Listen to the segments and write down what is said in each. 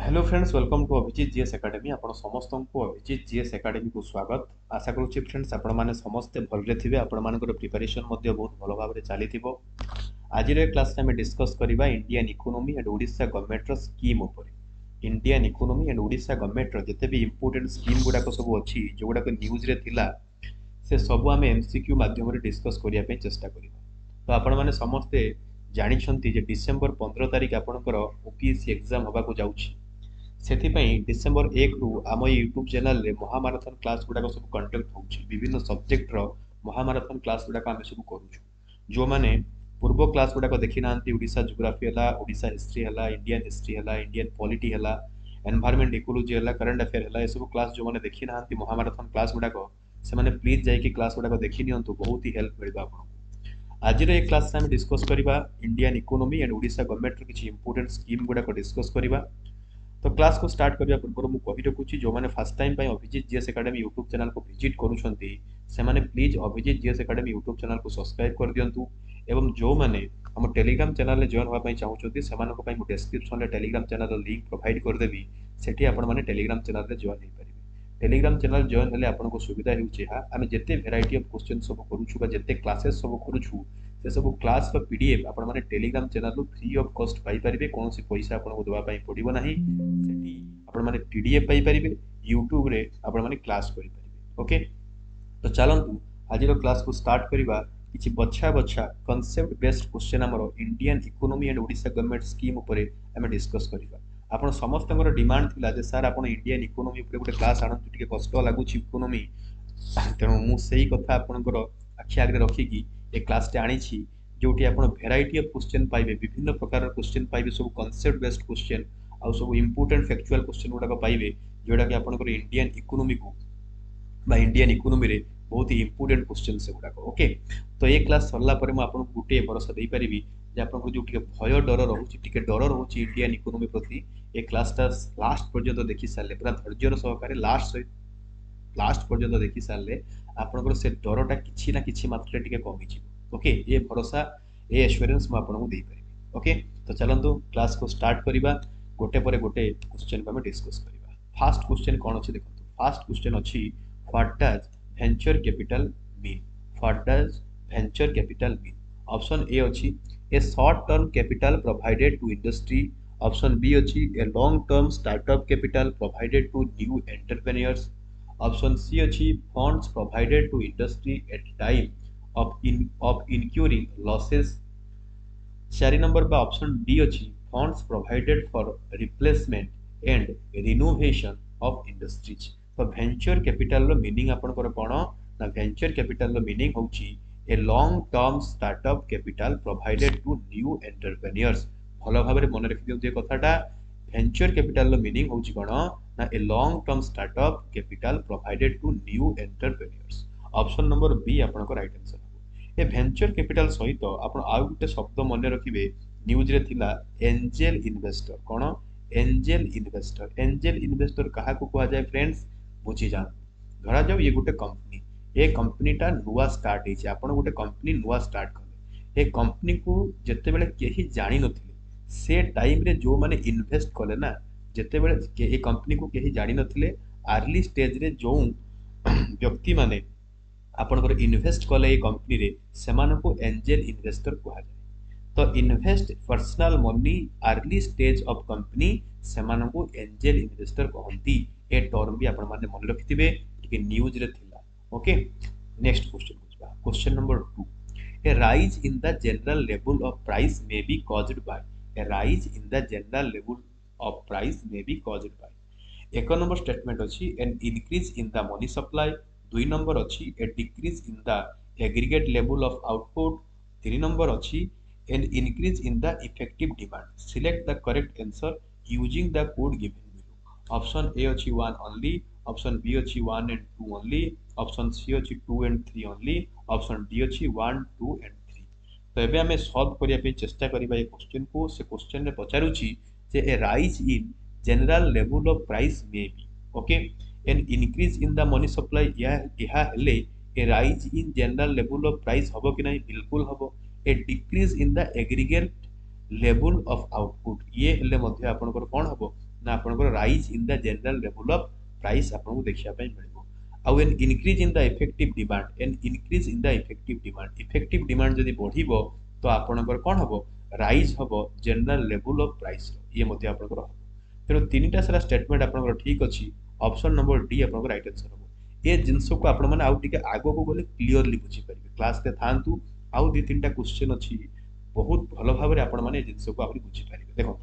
Hello friends, welcome to Abhijit GS academy. आपण समस्त को अभिजीत जीएस एकेडमी को स्वागत। आशा करूँ फ्रेंड्स आपण मैंने समस्ते भलरे थे। आपण मान प्रिपरेशन बहुत भल भाव चली। आज क्लास में डिस्कस करवा Indian economy and Odisha government scheme उपर। Indian economy and Odisha government जिते भी इंपोर्टेंट स्कीम गुड़ाक सब अच्छी जो गुड़ाक न्यूज रे थिला से सब आम एमसीक्यू माध्यम डिस्कस करने चेष्टा करवा। तो आपण मैंने समस्ते जानी डिसेम्बर 15 तारिख आपंकर ओपीएससी एग्जाम होगा जाऊँगी। से डिसेम्बर 1 रु आम यूट्यूब चैनल रे महामाराथन क्लास गुड़ाक सब कंडक्ट होउछि। विभिन्न सब्जेक्ट महामाराथन क्लास गुड़ाक आम सब करूँ। जो मैंने पूर्व क्लास गुड़ाक देखी ना ओडिशा जियोग्राफी है, ओडिशा हिस्ट्री है, इंडियन हिस्ट्री है, इंडियन पॉलिटी है, एनवायरनमेंट इकोलॉजी है, करंट अफेयर है, सब क्लास जो मैंने देखी ना महामाराथन क्लास गुड़ाक से मैंने प्लीज जाइए क्लास गुड़ाक देखी नियंतु। बहुत ही हेल्प मिल आपको। आज ये क्लास में डिस्कस करवा Indian economy and Odisha government किसी इंपोर्टेंट स्कीम गुड़ाक डिस्कस करवा। तो क्लास को स्टार्ट करने पूर्व मुझे कही रखुच्छी जो मैंने first time Abhijit GS academy YouTube channel को विजिट करुँचे please Abhijit GS academy YouTube channel को सब्सक्राइब कर दिंतु। एवं जो मैंने आम टेलीग्राम चैनल में जॉइन होगा चाहते से डिस्क्रिप्शन में टेलीग्राम चैनल लिंक प्रोवाइड करदेवी। सेठी आपण मैंने टेलीग्राम चैनल में जॉइन हो पारे। टेलीग्राम चैनल जॉइन हेल्ले आपको सुविधा होमें जिते भेराइटी ऑफ क्वेश्चन सब करूँ जिते क्लासेस सब करूँ से सब क्लास पीडीएफ आपण मैंने Telegram channel free of cost पाई पारे। कौन पैसा आपको देवाई पड़ो ना, आपण मैंने पीडीएफ पाई पारे। यूट्यूब रे आपण मैंने क्लास करि पारिबे। ओके, तो चलतु आज क्लास को स्टार्ट करवा। किछि बछा बछा कॉन्सेप्ट बेस्ड क्वेश्चन आमर Indian economy and Odisha government scheme उपर आम डिस्कस करवा। आपण समस्त डिमांड थिला जे सर आपण इंडियन इकोनॉमी उपर गोटे क्लास आणतु, टिके कष्ट लागुछि इकोनॉमी। तेणु मु सेही कथा आपनकर आखि आगे रखिकी ए क्लास टे आनी छी, जोटी आपण भेराइटी ऑफ क्वेश्चन पाइबे। विभिन्न प्रकार क्वेश्चन पाइबे, सब कॉन्सेप्ट बेस्ड क्वेश्चन आ सब इंपोर्टेंट फैक्चुअल क्वेश्चन गुड़ाक पाइबे जोटा कि आपनकर इंडियन इकोनॉमी को बा इंडियन इकोनॉमी रे बहुत ही इंपोर्टेंट क्वेश्चन से गुड़ाक। ओके, तो ये क्लास सरला परे मैं आपको गोटे भरोसा दे पारिबी जे आपनको जो टिके भय डर रहउछि, टिके डर रहउछि इंडियन इकोनॉमी प्रति, ए क्लासटा लास्ट पर्यंत देखि सारले पूरा धैर्यर सहकारे लास्ट पर्यंत देखि सारले आपनकर से डरटा किछि ना किछि मात्रा टिके कमी जिवो। ओके, ये भरोसा ए एश्योरेंस मैं आपको दे पारिबी। ओके, तो चलंतु क्लास को स्टार्ट करवा। गोटे पर गोटे क्वेश्चन को आम डिस्कस करवा। फास्ट क्वेश्चन कौन अच्छी देखो। फास्ट क्वेश्चन अच्छी what does venture capital mean. What does venture capital mean. Option A अच्छी a short term capital provided to industry. Option B अच्छी a long term startup capital provided to new entrepreneurs. Option C अच्छी funds provided to industry at time of incurring losses. 4 number बा option D अच्छी funds provided for replacement and renovation of industries. तो venture capital रो meaning आपनकर कोन ना, venture capital रो meaning होची a long term startup capital provided to new entrepreneurs. भलो भाबरे मन रखि दियौ जे कथाटा। वेंचर कैपिटल रो मीनिंग होची कोन ना, a long term startup capital provided to new entrepreneurs. Option number B आपनकर right answer. A venture capital सहित आपण आउ गोटे शब्द मन रखिबे, न्यूज रे थिला एंजेल इन्वेस्टर। कोन एंजेल इन्वेस्टर। एंजेल इन्वेस्टर कहा को कहा जाय फ्रेंड्स, बुझी जान। धरा जाऊ ये गोटे कंपनी, ए कंपनीटा नुआ स्टार्ट होइছে। आपण गोटे कंपनी नुआ स्टार्ट कले, ए कंपनी को जते बेले केही जानि नथिले से टाइम रे जो माने इन्वेस्ट कले ना, जते बेले ए कंपनी को केही जानि नथिले अर्ली स्टेज रे जो व्यक्ति माने आपनकर इन्वेस्ट कले ए कंपनी रे सेमानको एंजेल इन्वेस्टर कहा जाय। तो invest personal money early stage of company सेमानको एंजेल इन्वेस्टर कहंती। ए टर्म भी आपण माने मन रखिथिबे, कि न्यूज रे थिला। ओके, नेक्स्ट क्वेश्चन बुझबा। Question number 2 a rise in the general level of price may be caused by. A rise in the general level of price may be caused by. एक नंबर स्टेटमेंट अछि an increase in the money supply. 2 number अछि ए decrease in the aggregate level of output. 3 number अछि an increase in the effective demand. Select the correct answer using the code given below. Option A अछि 1 only, option B अछि 1 and 2 only, option C अछि 2 and 3 only, option D अछि 1 2 and 3। तो एबे हमें solve करिया पे चेष्टा करिबा ए क्वेश्चन को। से क्वेश्चन रे पचारुछि जे a rise in general level of price may be. Okay, an increase in the money supply यह हेले a rise in general level of price हबो कि नहीं, बिल्कुल हबो। A decrease in the aggregate level of output ये हेले मध्ये आपनकर कोन हबो ना आपनकर rise in the general level of price आपनको देखिया पई मिलिबो आउ an increase in the effective demand N increase in the effective demand जदी बढ़िबो तो आपनकर कोन हबो राइज हबो जनरल लेवल ऑफ प्राइस ये मध्ये आपनकर हबो तेरो तीनटा सारा स्टेटमेंट आपनकर ठीक अछि ऑप्शन नंबर डी आपनकर राइट आंसर हबो ए जिंसो को आपण माने आउ टिके आगो को बोले क्लियरली बुझी परिबे क्लास ते थांतु आउ दि तीनटा क्वेश्चन अछि बहुत भलो भाबरे आपण माने जिंसो को आपनि बुझी परिबे देखो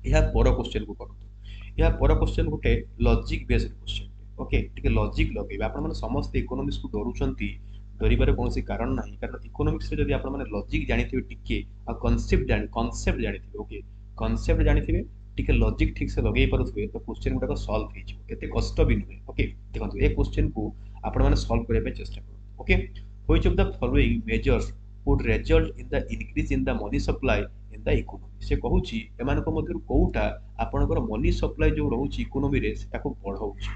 यह पर क्वेश्चन को करतु यह पर क्वेश्चन गोटे लॉजिक बेस्ड क्वेश्चन ओके टिके लॉजिक लगेबे आपण माने समस्त इकोनॉमिक्स को डरुचंती डरिबारे कोनोसी कारण नाही कारण इकोनॉमिक्स रे जदी आपण माने लॉजिक जानिथिबे टिके आ कांसेप्ट जानिथिबे ओके कांसेप्ट जानिथिबे टिके लॉजिक ठीक से लगेई पारुथबे तो क्वेश्चन गुटा को सॉल्व हे जिवो एते कष्ट भी नुहे ओके देखंतु ए क्वेश्चन को आपण माने सॉल्व करिया पे चेष्टा करू okay which of the following measures would result in the increase in the money supply in the economy से कहूची एमान को मध्यरु कोउटा आपनकर मनी सप्लाई जो रहउची इकोनॉमी रे सेटा को बढ़ाउची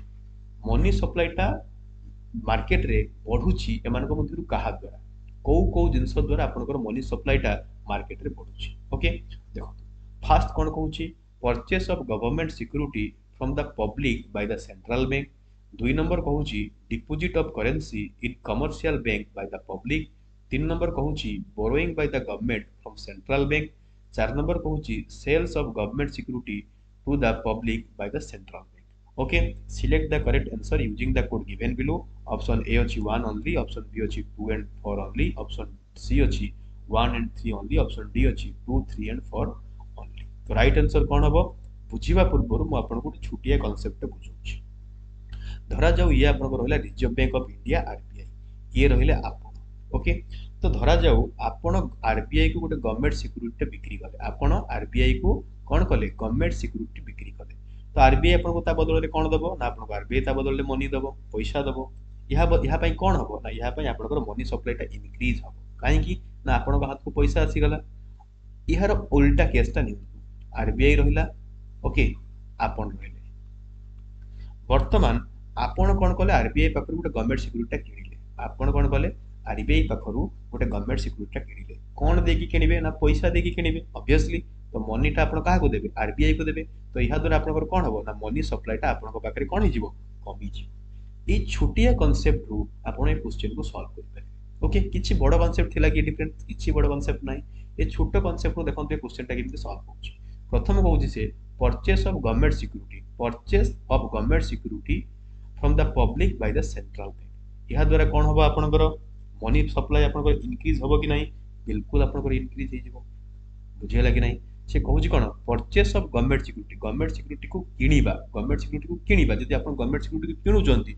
मनी सप्लाई टा मार्केट रे बढ़ुची एमान को मध्यरु कहा द्वारा को जिंस द्वारा आपनकर मनी सप्लाई टा मार्केट रे बढ़ुची ओके देखो फर्स्ट कोन कहूची purchase of government security from the public by the central bank दुई नंबर कहूची deposit of currency in commercial bank by the public तीन नंबर कहूची borrowing by the government from central bank चार number कहूची sales of government security to the public by the central bank okay select the correct answer using the code given below option A अछि 1 only option B अछि 2 and 4 only option C अछि 1 and 3 only option D अछि 2 3 and 4 only तो right answer कोन हबो बुझिबा पूर्व मु आपन को छुटिया कांसेप्ट बुझौछि धरा जाऊ ये आपन को रहला reserve bank of India RBI ये रहले आपन ओके तो धरा जाऊ आपण आरबीआई को गोटे गवर्नमेंट सिक्योरिटी बिक्री कले आपण आरबीआई को कोन कले गवर्नमेंट सिक्योरिटी बिक्री कले तो आरबीआई आपण को ता बदल रे कोन दबो ना आपण को आरबीआई ता बदल रे मनी दबो पैसा दबो यहा पई कोन हबो ना यहा पई आपण को मनी सप्लाई टा इंक्रीज हबो काहे कि ना आपण को हाथ को पैसा आसी गला इहार उल्टा केस टा निउ आरबीआई रहिला ओके आपण रहिले वर्तमान आपण कोन कले आरबीआई पाखरु गोटे गवर्नमेंट सिक्योरिटी किनिले आपण कोन कले आरबीआई पाखरु गोटे गवर्नमेंट सिक्योरिटी किनिले कोन देकी किनिबे ना पैसा देकी किनिबे ऑब्वियसली तो मनी टा आपण काहा को देबे आरबीआई को देबे तो इहा द्वारा आपण कोन हबो ना मनी सप्लाई टा आपण को पाखरे कोन हिजिवो कमी जिवो ए छोटिया कांसेप्ट रु आपण ए क्वेश्चन को सॉल्व कर पारे ओके किछि बड़ कांसेप्ट थिला कि डिफरेंट किछि बड़ कांसेप्ट नै ए छोटो कांसेप्ट रु देखंतु ए क्वेश्चन टा केमिति सॉल्व होछि प्रथम कहूछि से purchase of government security from the public by the central bank यहा द्वारा कोन हबो आपनकर मनी सप्लाई आपनकर इंक्रीज हबो कि नाही बिल्कुल आपनकर इंक्रीज हे जिवो बुझियला कि नाही से कहूछि कोन परचेस ऑफ गवर्नमेंट सिक्योरिटी को किनिबा जदि आपन गवर्नमेंट सिक्योरिटी को किनुचंती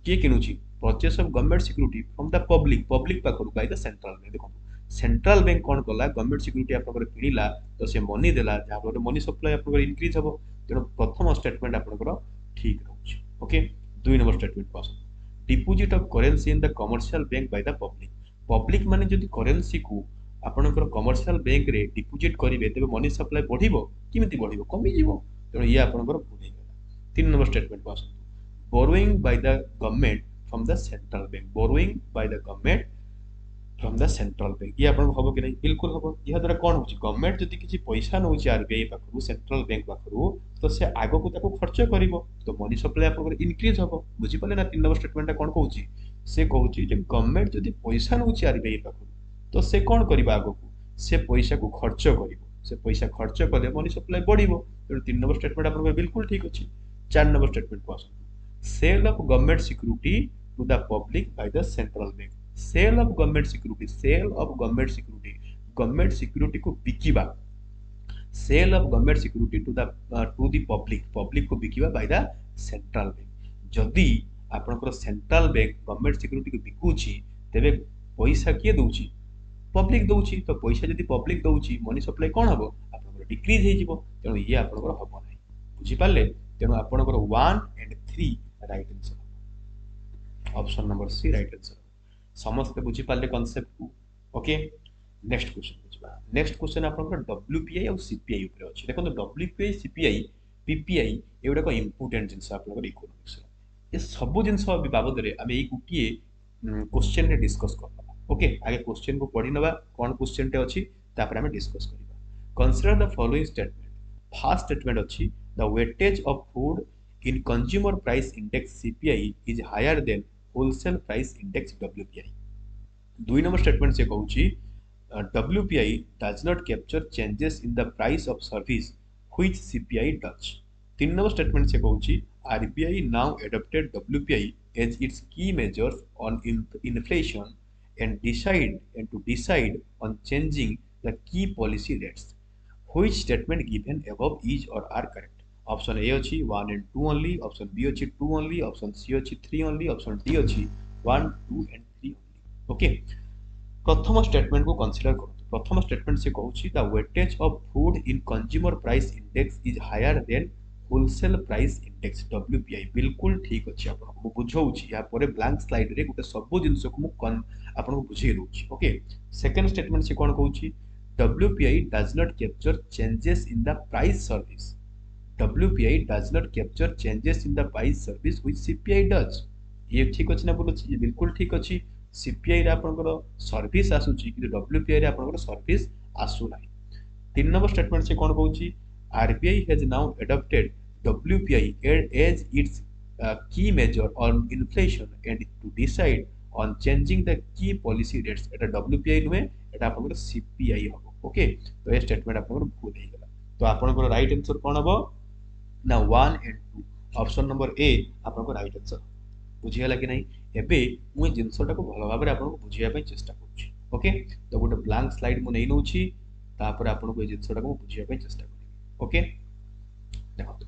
के किनुछि purchase of government security from the public पाखरु बाय द सेंट्रल बैंक देखो सेंट्रल बैंक कोन कला गवर्नमेंट सिक्योरिटी आपनकर किनिला तो से मनी देला जा पर मनी सप्लाई आपनकर इंक्रीज हबो तेनो प्रथम स्टेटमेंट आपनकर ठीक रहउछि ओके दुई number statement pass deposit of currency in the commercial bank by the public माने जदि करेंसी को आपनकर कमर्शियल बैंक रे डिपॉजिट करिवे तबे मनी सप्लाई बढ़िबो किमिति बढ़िबो कमी जिवो तेनो ये आपनकर भूल हे गेला तीन number statement pass borrowing by the government from the central bank borrowing by the government from the central bank ये आपन हबो कि नै बिल्कुल हबो इहा द्वारा कोन होछि गवर्नमेंट जदि किछि पैसा नउछि आरबीआई पाखरु सेंट्रल बैंक पाखरु तो से आगो को ताको खर्च करिवो तो मनी सप्लाई आपन इंक्रीज हबो बुझि पले ना तीन नंबर स्टेटमेंट कोन कहउछि से कहउछि जे गवर्नमेंट जदि पैसा नउछि आरबीआई पाखरु तो से कोन करिबा आगो को से पैसा को खर्च करिवो से पैसा खर्च कले मनी सप्लाई बढ़िवो तो तीन नंबर स्टेटमेंट आपन बिल्कुल ठीक अछि चार नंबर स्टेटमेंट को आसु sale of government security to the public by the central bank sale of government security government security को बिकिबा sale of government security to the public को बिकिबा बाय द सेंट्रल बैंक जदि आपनकर सेंट्रल बैंक गवर्नमेंट सिक्योरिटी को बिकुची तेबे पैसा किए दउची पब्लिक दउची तो पैसा जदि पब्लिक दउची मनी सप्लाई कोन हबो आपनकर डिक्रीज हे जिवो तेनो ये आपनकर हबो नै बुझि पाले तेनो आपनकर 1 and 3 right answer option number C right answer समस्त बुझी पाले कांसेप्ट को ओके नेक्स्ट क्वेश्चन बुझबा नेक्स्ट क्वेश्चन आपनकर डब्ल्यूपीआई और सीपीआई ऊपर अछि देखो डब्ल्यूपीआई सीपीआई पीपीआई एवडा को इंपोर्टेंट जिंस आपनकर इकोनॉमिक्स ये सब जिंस बाबद रे हम एई गुटिए क्वेश्चन रे डिस्कस करबा ओके आगे क्वेश्चन को पढी नबा कोन क्वेश्चन टे अछि तापर हम डिस्कस करबा consider the following statement first statement अछि the weightage of food in consumer price index CPI is higher than wholesale price index WPI. दुई नंबर स्टेटमेंट से कहूची WPI does not capture changes in the price of service which CPI does। तीन number statement से कहूची RBI now adopted WPI as its key measures on inflation and to decide on changing the key policy rates। Which statement given above is or are correct? Option A अछि 1 and 2 only, option B अछि 2 only, option C अछि 3 only, option D अछि 1, 2 and 3 only। Okay, प्रथम statement को consider करो। प्रथम statement से कहूची the weightage of food in consumer price index is higher than wholesale price index WPI। बिल्कुल ठीक अछि। आपन को बुझौची या परे ब्लैंक स्लाइड रे गुटे सब जिंस को मु आपन को बुझै दउची। ओके, सेकंड स्टेटमेंट से कोन कहूची WPI does not capture changes in the price service। WPI does not capture changes in the price service which CPI does। ये ठीक अछि ना बोलछि? ये बिल्कुल ठीक अछि। CPI रे आपनकर सर्विस आसुची कि WPI रे आपनकर सर्विस आसु नाही। तीन नंबर स्टेटमेंट से कोन कहूची RBI has now adopted WPI as its key measure on inflation and to decide on changing the key policy rates। Etah WPI नुहे, एटा आपनकर CPI हो। ओके, तो ये स्टेटमेंट आपनकर भूल हे गेला। तो आपनकर राइट आंसर कोन हबो ना 1 एंड 2, ऑप्शन नंबर ए आपनकर राइट आंसर। बुझियाला कि नहीं? एबे मु जिंसटा को भलो भाबरे आपनको बुझिया पे चेष्टा करूची। ओके, तो गोटे ब्लैंक स्लाइड मु नै नउची, तापर आपनको ए जिंसटा को बुझिया पे चेष्टा करी। ओके, देखो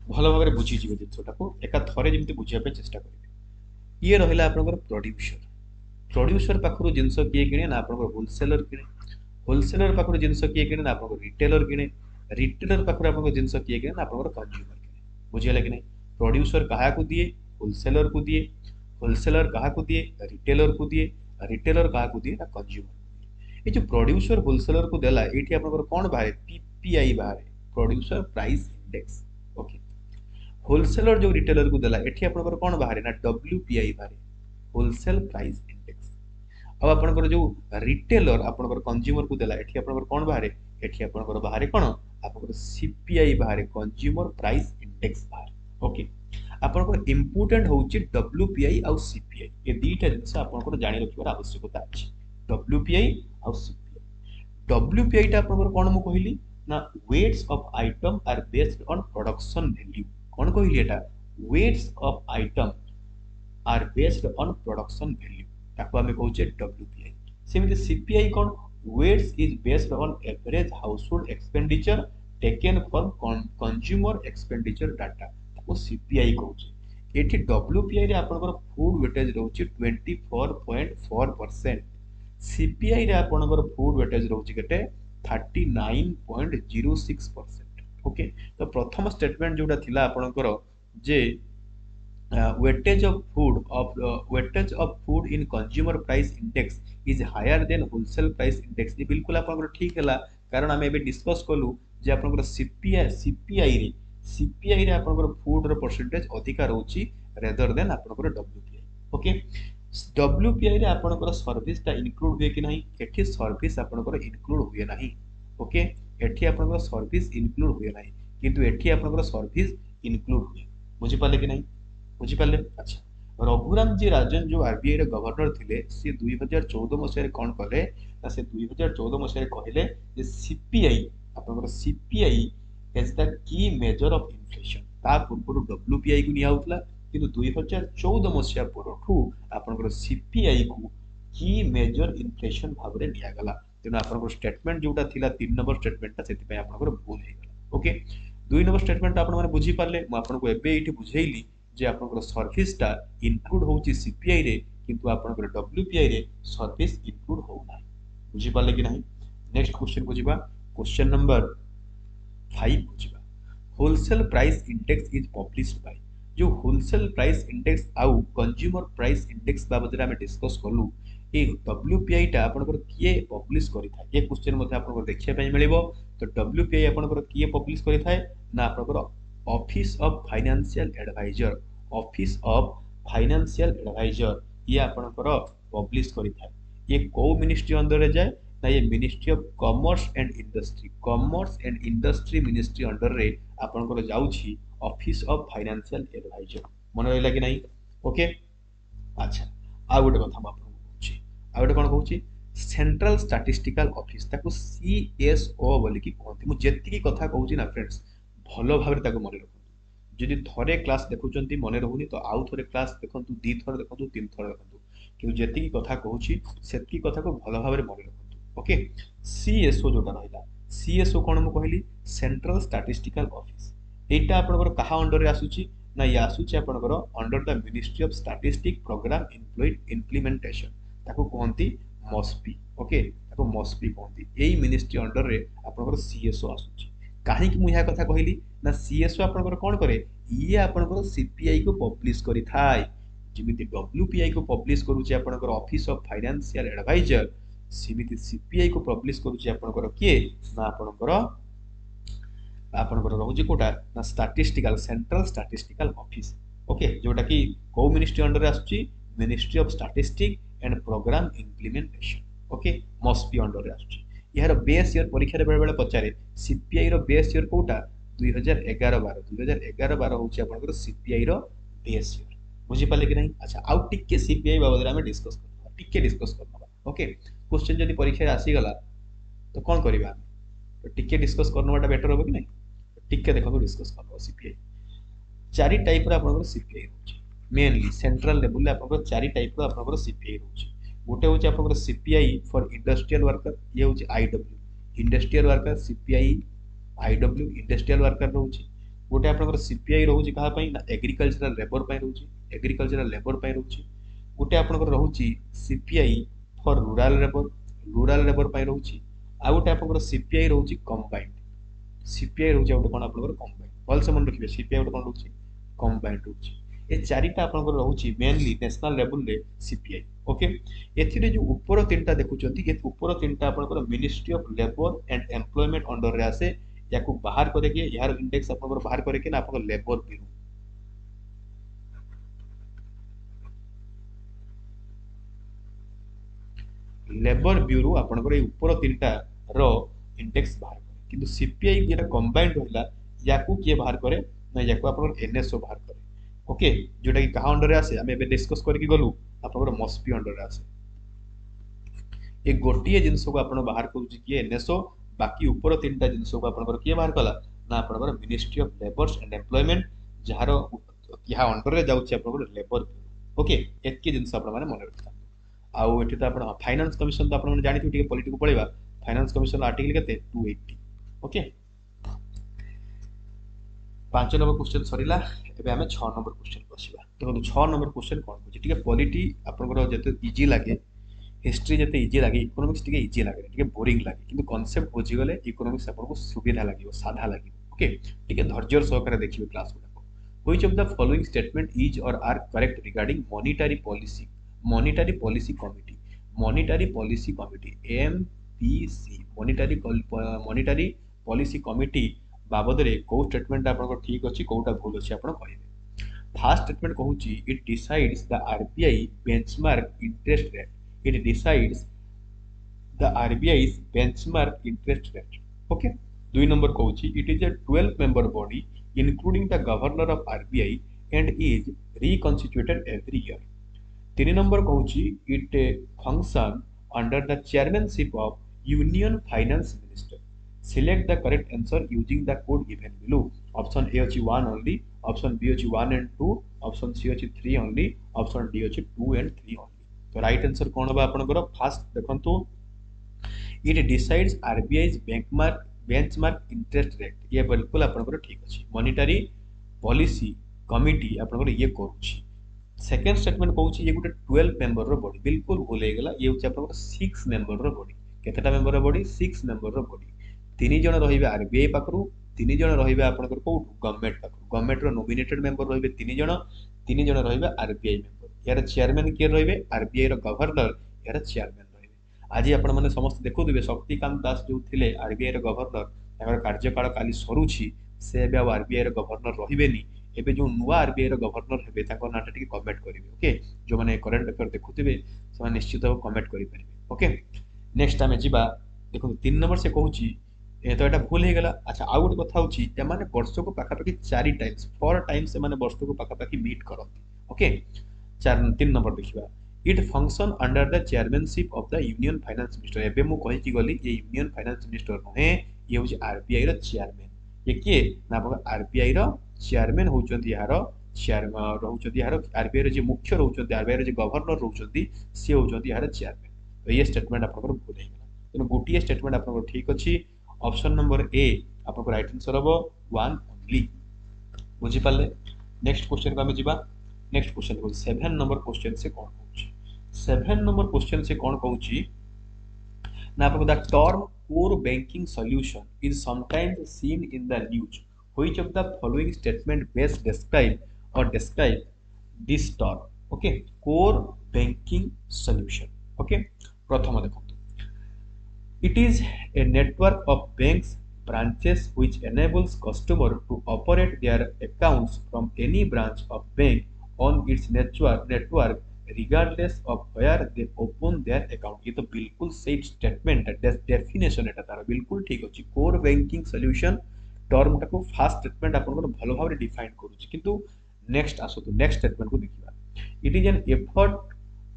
भलो भाबरे बुझी जिवे जिंसटा को एका थरे जेमति बुझिया पे चेष्टा करिवे। ये रहिला आपनकर प्रोड्यूसर। प्रोड्यूसर पाखरु जिंस किए किने ना आपनकर होलसेलर किने। होलसेलर पाखरु जिंस किए किने ना आपनकर रिटेलर किने। रिटेलर पाखरु आपनकर जिंस किए किने ना आपनकर कंज्यूमर किने। बुझियाला कि नहीं? प्रोड्यूसर कहा को दिए? होलसेलर को दिए। होलसेलर कहा को दिए? रिटेलर को दिए। रिटेलर कहा को दिए? ना कंज्यूमर को दिए। ये जो प्रोड्यूसर होलसेलर को देला एठी आपनकर कोन बाहर PPI बाहर producer price index. Okay, wholesaler जो रिटेलर को देला एठी आपनकर कोन बाहर ना WPI बाहर होलसेल प्राइस इंडेक्स। अब आपनकर जो रिटेलर आपनकर कंज्यूमर को देला एठी आपनकर कोन बाहर एठी आपनकर बाहर कोन आपनकर CPI बाहर कंज्यूमर प्राइस इंडेक्स बाहर। ओके, आपनकर इंपोर्टेंट होउची WPI आ CPI। ये दीटा जिंस आपनकर जानि रखिबार आवश्यकता अछि। WPI आ CPI। WPI टा आपनकर कोन मु कहिली ना weights of item are based on production value. कोन कहिली एटा? Weights of item are based on production value, ताको हमें कहउचे WPI। सेमिति CPI कोन? Weights is based on average household expenditure taken from consumer expenditure data, ताको CPI कहउचे। एठी WPI रे आपनकर फूड वेटेज रहउची 24.4%। CPI रे आपनकर फूड वेटेज रहउची केते 39.06%। ओके, तो प्रथम स्टेटमेंट जोटा थिला आपनकर जे weightage of food in consumer price index is higher than wholesale price index। ये बिल्कुल आपनकर ठीक हैला, कारण आमे एबे डिस्कस कलु जे आपनकर CPI रे आपनकर फूड रो परसेंटेज अधिका रहउची रेदर देन आपनकर WPI। ओके, WPI रे आपनकर सर्विस ता इंक्लूड हुए कि नहीं? एठी सर्विस आपनकर इंक्लूड हुए नहीं। ओके, एठी आपनकर सर्विस इंक्लूड हुए नहीं, किंतु एठी आपनकर सर्विस इंक्लूड हुए। बुझि पाले कि नहीं? बुझी पाले? अच्छा, रघुराम जी राजन जो RBI रे गवर्नर थिले से 2014 मसिया रे कोन कले ना से 2014 मसिया रे कहिले जे CPI आपनकर CPI as the key measure of inflation. ता पूर्व WPI को निया होतला, किंतु 2014 मसिया परठू आपनकर CPI को की मेजर इन्फ्लेशन भाबरे निया गला। तेना आपनकर स्टेटमेंट जोटा थिला 3 नंबर स्टेटमेंट ता सेति पे आपनकर भूल हे गला। ओके, 2 नंबर स्टेटमेंट आपन माने बुझी पाले। म आपनको एबे एठी बुझेइली जे आपनकर सर्विस टा इंक्लूड होउची CPI रे, किंतु आपनकर WPI रे सर्विस इंक्लूड हो नाही। बुझी पाले कि नाही? नेक्स्ट क्वेश्चन को जिबा। क्वेश्चन नंबर 5 को जिबा। Wholesale price index is published by. जो होलसेल प्राइस इंडेक्स आउ कंज्यूमर प्राइस इंडेक्स बाबत रे हम डिस्कस कलु, ए WPI टा आपनकर किए पब्लिश करि थाए? ये क्वेश्चन मध्ये आपनकर देखिया पय मिलिबो। तो WPI आपनकर किए पब्लिश करि थाए ना आपनकर office of financial advisor. Office of financial advisor ये आपनकर पब्लिश करि थाए। ये को मिनिस्ट्री अंडर रे जाए? ना ये ministry of commerce and industry ministry under रे आपनकर जाउछि ऑफिस ऑफ फाइनेंशियल एडवाइजर मन रहिला कि नहीं ओके अच्छा आ गोटे कथा हम आपको कहूछि आ गोटे कोन कहूछि सेंट्रल स्टैटिस्टिकल ऑफिस ताको सीएसओ बोली कि कहंती मु जेति की कथा कहूछि ना फ्रेंड्स भलो भाबरे ताको मन रखु যদি থরে ক্লাস দেখুଛନ୍ତି মনে রহুনি তো আউ থরে ক্লাস দেখন্তু ଦି ଥର ଦେଖନ୍ତୁ ତିନି ଥର ଦେଖନ୍ତୁ କିନ୍ତୁ ଯେତିକି କଥା କହୁଛି ସେତିକି କଥାକୁ ଭଲ ଭାବରେ ମନେ ରଖନ୍ତୁ ଓକେ ସିଏସଓ ଯୋଉଟା ରହିଲା ସିଏସଓ କଣ ମୁଁ କହିଲି ସେଣ୍ଟ୍ରାଲ ଷ୍ଟାଟିଷ୍ଟିକାଲ ଅଫିସ ଏଇଟା ଆପଣଙ୍କର କାହା ଅଣ୍ଡରରେ ଆସୁଛି ନା ଇଏ ଆସୁଛି ଆପଣଙ୍କର under the ministry of statistic program implementation ତାକୁ କୁହନ୍ତି ମସ୍ପି ଓକେ ତାକୁ ମସ୍ପି କୁହନ୍ତି ଏଇ ମିନିଷ୍ଟ୍ରି ଅଣ୍ଡରରେ ଆପଣଙ୍କର ସିଏସଓ ଆସୁଛି କାହିଁକି ମୁଁ ଏହା କଥା କହିଲି ନା सीएसओ आपनकर कोन करे ये आपनकर सीपीआई को पब्लिश करि थाय जिमिति डब्ल्यूपीआई को पब्लिश करूची आपनकर ऑफिस ऑफ फाइनेंशियल एडवाइजर सिमिति सीपीआई को पब्लिश करूची आपनकर के ना आपनकर रहउची कोटा ना statistical central statistical office okay जोटा कि को मिनिस्ट्री अंडर आसुची ministry of statistic and program implementation okay MoSPI under आसुची यार बेस ईयर परीक्षा बेले बेले पचारे सीपीआई रो बेस ईयर कोटा 2011-12 होची आपनकर सीपीआई रो बेस ईयर बुझी पाले कि नहीं अच्छा आउ टिके सीपीआई बाबद रे हम डिस्कस करबा टिके डिस्कस करबा ओके क्वेश्चन जदी परीक्षा रे आसी गला तो कोन करबा तो टिके डिस्कस करनवाटा बेटर होबो कि नहीं टिके देखो डिस्कस करबा सीपीआई चारि टाइप रो आपनकर सीपीआई होची मेनली सेंट्रल लेवल ले आपनकर चारि टाइप रो आपनकर सीपीआई होची गोटे होची आपनकर सीपीआई फॉर इंडस्ट्रियल वर्कर ये होची IW industrial worker CPI IW industrial worker रहउची गोटे आपनकर सीपीआई रहउची कहा पई ना एग्रीकल्चरल लेबर पई रहउची एग्रीकल्चरल लेबर पई रहउची गोटे आपनकर रहउची सीपीआई फॉर रूरल लेबर पई रहउची आ गोटे आपनकर सीपीआई रहउची कंबाइंड सीपीआई रहउची गोटे कोन आपनकर कंबाइंड ऑल से मन रखिबे सीपीआई गोटे कोन रहउची कंबाइंड रहउची ए चारिटा आपनकर रहउची मेनली नेशनल लेवल रे सीपीआई ओके एथिरे जो ऊपर तीनटा देखुचंती ये ऊपर तीनटा आपनकर ministry of labour and employment under रे आसे याको बाहर करे के यार इंडेक्स आपनकर बाहर करे के ना आपनकर लेबर ब्यूरो आपनकर ए ऊपर तीनटा रो इंडेक्स बाहर करे किंतु सीपीआई जेटा कंबाइंड रहला याको के बाहर करे ना याको आपनकर एनएसओ बाहर करे ओके जोटा कि कहा अंडर रे आसे हम एबे डिस्कस करके गलु आपनकर मस्पी अंडर रे आसे ए गोटिए जिंस को आपण बाहर करूची कि एनएसओ बाकी ऊपर तीनटा जिंस को आपनकर किए बाहर कला ना आपनकर ministry of labours and employment जहारो या अंडर रे जाउची आपनकर लेबर ओके एतके जिंस आपण माने मन रखता आउ एठी तो आपण फाइनेंस कमिशन तो आपण माने जानि ठीक पॉलिटिक को पळेबा फाइनेंस कमिशन आर्टिकल केते 280 ओके 5 नंबर क्वेश्चन सरीला एबे हमें 6 नंबर क्वेश्चन बसिबा तो 6 नंबर क्वेश्चन कोन बुझी ठीक है पॉलिटी आपनकर जते इजी लागे हिस्ट्री जते इजी लागे इकोनॉमिक्स टिके इजी लागे टिके बोरिंग लागे किंतु कांसेप्ट बुझी गले इकोनॉमिक्स आपन को सुविधा लागिवो साधा लागिवो ओके टिके धैर्य सहकारे देखिबे क्लास गुडा which of the following statement is or are correct regarding monetary policy committee MPC monetary policy committee बाबद रे को स्टेटमेंट आपन ठीक अछि कोटा भूल अछि आपन कहिबे फर्स्ट स्टेटमेंट कहूची it decides the RBI benchmark interest rate it decides the RBI's benchmark interest rate okay 2 number कहूची it is a 12 member body including the governor of RBI and is reconstituted every year 3 number कहूची it function under the chairmanship of union finance minister select the correct answer using the code given below option A अछि 1 only option B अछि 1 and 2 option C अछि 3 only option D अछि 2 and 3 only तो right answer कोन बा आपनकर first देखंतु it decides RBI's benchmark interest rate ये बिल्कुल आपनकर ठीक अछि मॉनिटरी पॉलिसी कमिटी आपनकर ये करूछि सेकंड स्टेटमेंट कहूछि ये गुटे 12 मेंबर रो बॉडी बिल्कुल भूल हे गेला ये अछि आपनकर 6 मेंबर रो बॉडी केतेटा मेंबर रो बॉडी 6 मेंबर रो बॉडी 3 जण रहिबे आरबीआई पाखरु 3 जण रहिबे आपनकर को गवर्नमेंट पाखरु गवर्नमेंट रो नॉमिनेटेड मेंबर रहिबे 3 जण रहिबे आरबीआई मेंबर यार चेयरमैन के रहिबे आरबीआई रो गवर्नर यार चेयरमैन रहिबे आज आपण माने समस्त देखु दिबे शक्तिकांत दास जो थिले आरबीआई रो गवर्नर ताकर कार्यकाल काली सरुछि से बे आरबीआई रो गवर्नर रहिबेनी एबे जो नुवा आरबीआई रो गवर्नर हेबे ताको नाटा टिके कमेंट करिवे ओके जो माने करंट अफेयर देखुथिबे से निश्चित कमेंट करि परिबे ओके नेक्स्ट आम जा देखो 3 नंबर से कहूँ तो यहाँ भूल हो गला। अच्छा आउ गोटे कथा हूँ एमाने वर्ष को पाखापाखि 4 टाइम्स 4 टाइम्स से वर्ष को पाखापाखि मीट करती। ओके 3 नंबर देखा it function under the chairmanship of the union finance minister. एबे मु कहि गली ये यूनियन फाइनेंस मिनिस्टर नुहे ये हूँ आरबीआई रो चेयरमैन। ये किए ना आप आरबीआई रो चेयरमैन होउचंती यार चेयरमैन रहउचंती यार आरबीआई रो जे मुख्य रहउचंती आरबीआई रो जे गवर्नर रहउचंती से होउचंती यार चेयरमैन। तो ये स्टेटमेंट आपनकर भूल हे गेला तेनो गोटिए स्टेटमेंट आपनकर ठीक अछि। ऑप्शन नंबर ए आपनकर राइट आंसर हबो 1 ओनली। बुझी पाले। नेक्स्ट क्वेश्चन को हम जिबा। नेक्स्ट क्वेश्चन को 7 नंबर क्वेश्चन से कौन कहूची 7 नंबर क्वेश्चन से कौन कहूची ना आपको the term core banking solution is sometimes seen in the news which of the following statement best describe this term। Okay core banking solution. Okay प्रथम देखो it is a network of banks branches which enables customer to operate their accounts from any branch of bank on its network regardless of where they open their account। ये तो बिल्कुल सही statement है definition एटा तार बिल्कुल ठीक अछि। Core banking solution term टाको फास्ट स्टेटमेंट आपन को भलो भाबरे डिफाइन करूछि किंतु नेक्स्ट आसो तो नेक्स्ट स्टेटमेंट को देखिबा। It is an effort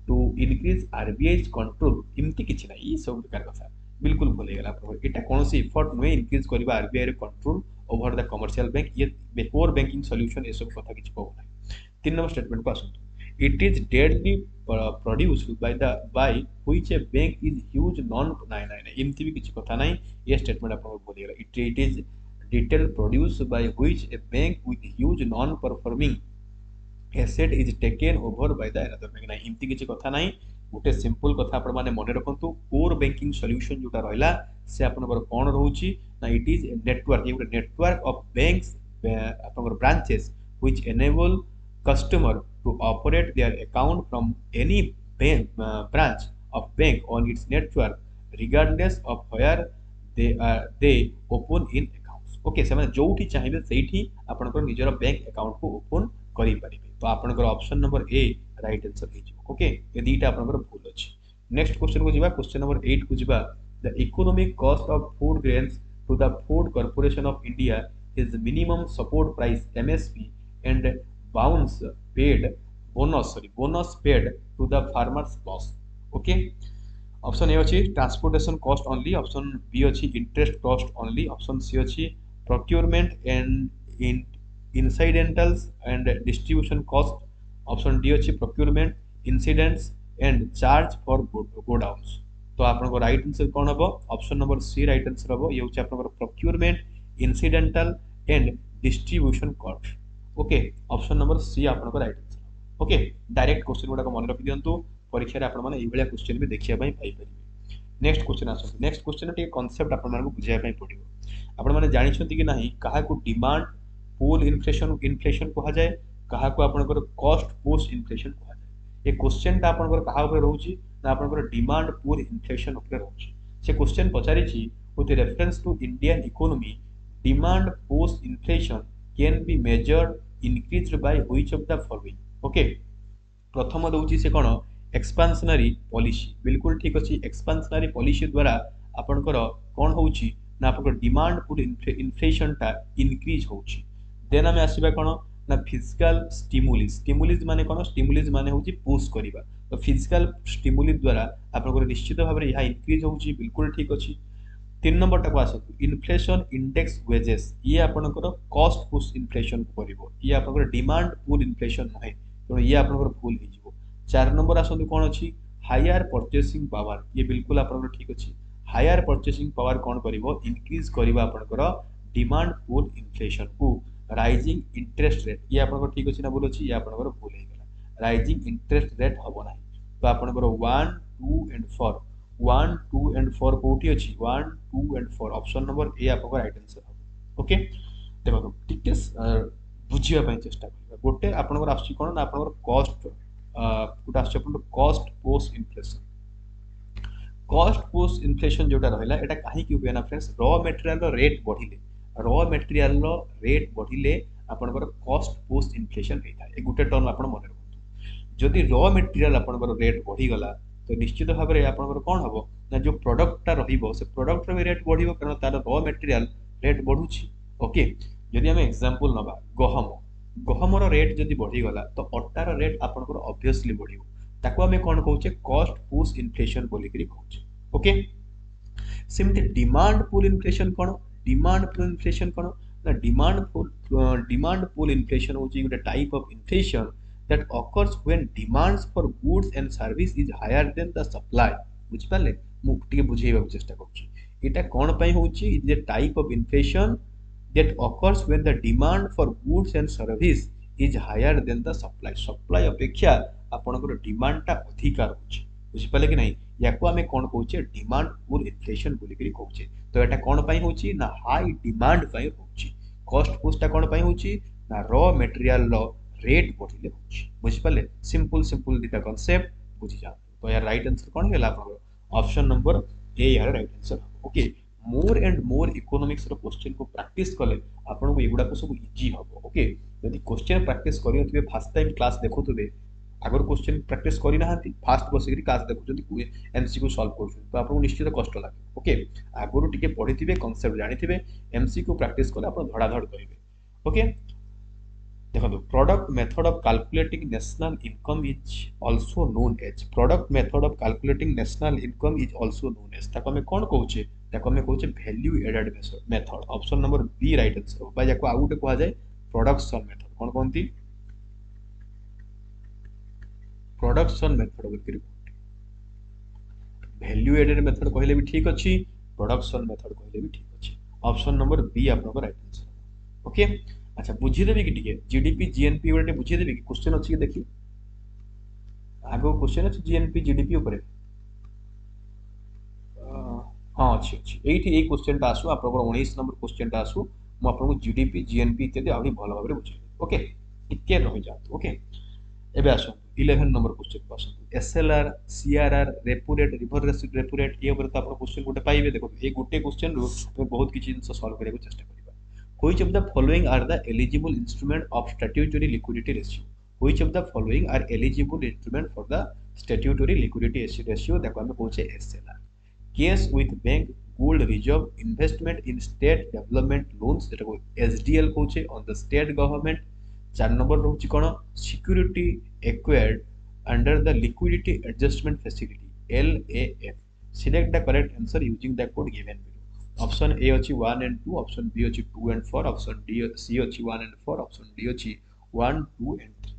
to increase RBI control इमती किछि ना ई सब प्रकार कथा बिल्कुल भूल गला। यहाँ कौन सी इफर्ट नुहे इनक्रीज करबा आरबीआई रे control over the commercial bank ये कोर बैंकिंग सॉल्यूशन ये सब कथा किछि कहू ना। 3 नंबर स्टेटमेंट को आसंतु it is deadly produced by which a bank is huge non नाइ इमती भी किछि कथा नाही ये स्टेटमेंट आपन भूल गला। It is detail produced by which a bank with huge non performing asset is taken over by the another bank ना इमती किछि कथा नाही। गोटे सिंपल कथा आपण माने मन रखंतु कोर बैंकिंग सॉल्यूशन जोटा रहला से आपनकर कोन रहउची ना इट इज ए नेटवर्क ये नेटवर्क ऑफ बैंक्स आपनकर branches which enable customer to operate their account from any branch of bank on its network regardless of where they open in accounts। Okay से माने जोठी चाहिबे सेठी आपनकर निजर bank account को open करि परिबे। तो आपनकर option number A right answer हे जिवो। ओके ये दीटा आपनकर भूल अछि। नेक्स्ट क्वेश्चन को जिबा क्वेश्चन नंबर 8 को जिबा the economic cost of food grains to the food corporation of India is minimum support price MSP and bonus paid to the farmers loss. Okay option A अछि transportation cost only, option B अछि interest cost only, option C अछि procurement and incidentals and distribution cost, option D अछि procurement incidents and charge for godowns. तो आपन right answer कोन हबो option number C right answer हबो। ये होछि आपन procurement incidental and distribution cost. Okay option number C आपन right answer. Okay direct question गुडा को मन रखि दियंतु परीक्षा रे आपन माने एई भलिया क्वेश्चन भी देखिया पई पाई परिबे। नेक्स्ट क्वेश्चन आसो नेक्स्ट क्वेश्चन टे कांसेप्ट आपन माने को बुझाय पई पडिबो। आपन माने जानि छथि कि नाही काहा को डिमांड पुल इन्फ्लेशन कहा जाए कहा को आपनकर कॉस्ट पोस्ट इन्फ्लेशन कहा जाए। ये क्वेश्चन ता आपनकर कहा ऊपर रहउची ना आपनकर डिमांड पुल इन्फ्लेशन ऊपर रहउची। से क्वेश्चन पचारि छी with reference to Indian economy demand post inflation can be measured increased by which of the following. Okay प्रथम दउची से कोन एक्सपेंशनरी पॉलिसी बिल्कुल ठीक अछि। एक्सपेंशनरी पॉलिसी द्वारा आपनकर कोन होउची ना आपनकर डिमांड पुल इन्फ्लेशन ता इंक्रीज होउची। देन आम आसवा कौन ना फिजिकल स्टिमुलिस माने कौन स्टिमुलिस माने होची पुश करिबा। तो फिजिकल स्टिमुलिस द्वारा आपन निश्चित भाव में यह इंक्रीज होची बिल्कुल ठीक अछि। 3 नंबर टाको आसतु इन्फ्लेशन इंडेक्स वेजेस ये आपनकर कॉस्ट पुश इन्फ्लेशन को करिवो ये आपनकर डिमांड पुल इन्फ्लेशन नहे तो ये आपनकर भूल हे जिवो। 4 नंबर आसतु कोन अछि हायर परचेसिंग पावर ये बिल्कुल आपनकर ठीक अछि। हायर परचेसिंग पावर कोन करिवो इंक्रीज करिबा आपनकर डिमांड पुल इन्फ्लेशन को। राइजिंग इंटरेस्ट रेट ये आपन ठीक अछि ना बोल अछि ये आपन भूल हे गेला। राइजिंग इंटरेस्ट रेट हबो नाही। तो आपन 1 2 एंड 4 1 2 एंड 4 कोठी अछि 1 2 एंड 4 ऑप्शन नंबर ए आपन राइट आंसर हबो। ओके देखो टिके बुझिया पय चेष्टा करबा। गोटे आपन आछि कोन ना आपन कॉस्ट गोटे आछि आपन cost post inflation. Cost post inflation जोटा रहला एटा काहे कि होय ना फ्रेंड्स रॉ मटेरियल रो रेट बढ़िले रॉ मटेरियल रो रेट बढ़िले आपनकर कॉस्ट पोस्ट इन्फ्लेशन हेता ए गुटे टर्म आपन मन रखु। जदि रॉ मटेरियल आपनकर रेट बढ़ी गला तो निश्चित भाव में आपंकर कौन हम ना जो प्रोडक्टा से प्रोडक्टर भी रेट बढ़ कारण तार र मटेरियल रेट बढ़ुची ओके जदि आम एग्जांपल नबा गहम गहमर रेट जदि बढ़ीगला तो अटार रेट आपंकर ऑब्वियसली बढ़िबो ताको आम कौन कहूचे कॉस्ट पुश इन्फ्लेशन बोलिकरी कहूचे ओके सेमती डिमांड पुल इन्फ्लेशन कौन डिमांड पुल इन्फ्लेशन कौन ना डिमांड पुल इन्फ्लेशन होची गोटे type of inflation that occurs when demands for goods and service is higher than the supply बुझ पाले मु टिके बुझेइबा चेष्टा करछि एटा कोन पई होछि is a type of inflation that occurs when the demand for goods and service is higher than the supply अपेक्षा आपनकर डिमांड ता अधिक रहछि बुझ पाले कि नहीं याको हमें कोन कहउछे डिमांड पुल इन्फ्लेशन बोली करी कहउछे तो एटा कोन पई होछि ना हाई डिमांड पई होछि कॉस्ट पुश ता कोन पई होछि ना रॉ मटेरियल लो रेट बढ़िले होछि बुझ पाले सिंपल सिंपल दिटा कांसेप्ट बुझि जा तो यार राइट आंसर कोन गेला आपन ऑप्शन नंबर ए यार right answer okay more and more economics रो क्वेश्चन को प्रैक्टिस कले आपन को एगुडा को सब इजी हबो ओके यदि क्वेश्चन प्रैक्टिस करियथबे फर्स्ट टाइम क्लास देखुथबे आगर क्वेश्चन प्रैक्टिस करि नाहंती फास्ट बसिकरी क्लास देखुचंती एमसीक्यू सॉल्व करछन तो आपन निश्चित कष्ट लागे ओके आगरु टिके पढिथिबे कांसेप्ट जानिथिबे एमसीक्यू प्रैक्टिस कले आपन धड़ाधड़ करिवे ओके देखो product method of calculating national income is also known as product method of calculating national income is also known as ताको हमें कोन कहउचे ताको हमें कहउचे value added method option number B right answer बा जाको आउटे कहा जाय प्रोडक्शन मेथड कोन कोनती प्रोडक्शन मेथड बोलकरी वैल्यू एडेड मेथड कहले भी ठीक अछि प्रोडक्शन मेथड कहले भी ठीक अछि ऑप्शन नंबर बी आपन राइट आंसर ओके अच्छा बुझी देबे कि टिके जीडीपी जीएनपी उडे बुझी देबे कि क्वेश्चन अछि कि देखि आगो क्वेश्चन अछि जीएनपी जीडीपी ऊपर हां अछि अछि एठी ए क्वेश्चन ता आसु आपन 19 नंबर क्वेश्चन ता आसु म आपन को जीडीपी जीएनपी इत्यादि आउरी भलो भाबरे बुझी ओके टिके रहि जात ओके एबे आसु 11 नंबर क्वेश्चन को आसु SLR CRR repo rate reverse repo rate A ऊपर ता आपन क्वेश्चन गोटे पाइबे देखो ए गोटे क्वेश्चन रो बहुत किछि जिंस सॉल्व करे को चेष्टा करिबा Which of the following are the eligible instrument of statutory liquidity ratio? Which of the following are eligible instrument for the statutory liquidity ratio? देखो हमें पूछे SLR. Case with bank, gold reserve, investment in state development loans देखो SDL पूछे on the state government. 4 number रहउची कोन security acquired under the liquidity adjustment facility LAF. Select the correct answer using the code given below. Option A अछि 1 and 2 option B अछि 2 and 4 option D C अछि 1 and 4 option D अछि 1 2 and 3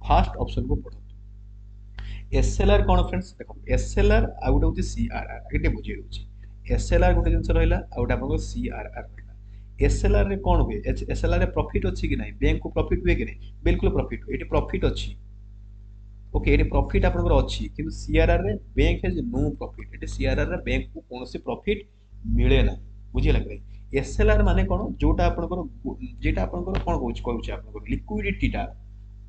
first option को पढो SLR कोन friends देखो SLR आ गुटे होछि CRR एटे बुझी होछि SLR गुटे जिंस रहला आ गुटे आपन को सीआरआर रहला एसएलआर रे कोन होय एसएलआर रे प्रॉफिट अछि कि नै बैंक को प्रॉफिट हुए कि नै बिल्कुल प्रॉफिट एटे प्रॉफिट अछि ओके एटे प्रॉफिट आपन को अछि किंतु सीआरआर रे बैंक हैज नो प्रॉफिट एटे सीआरआर रे बैंक को कोनोसी प्रॉफिट मिले ना बुझी लग रही एसएलआर माने कोन जोटा आपनकर जेटा आपनकर कोन कहउछ आपनकर लिक्विडिटी टा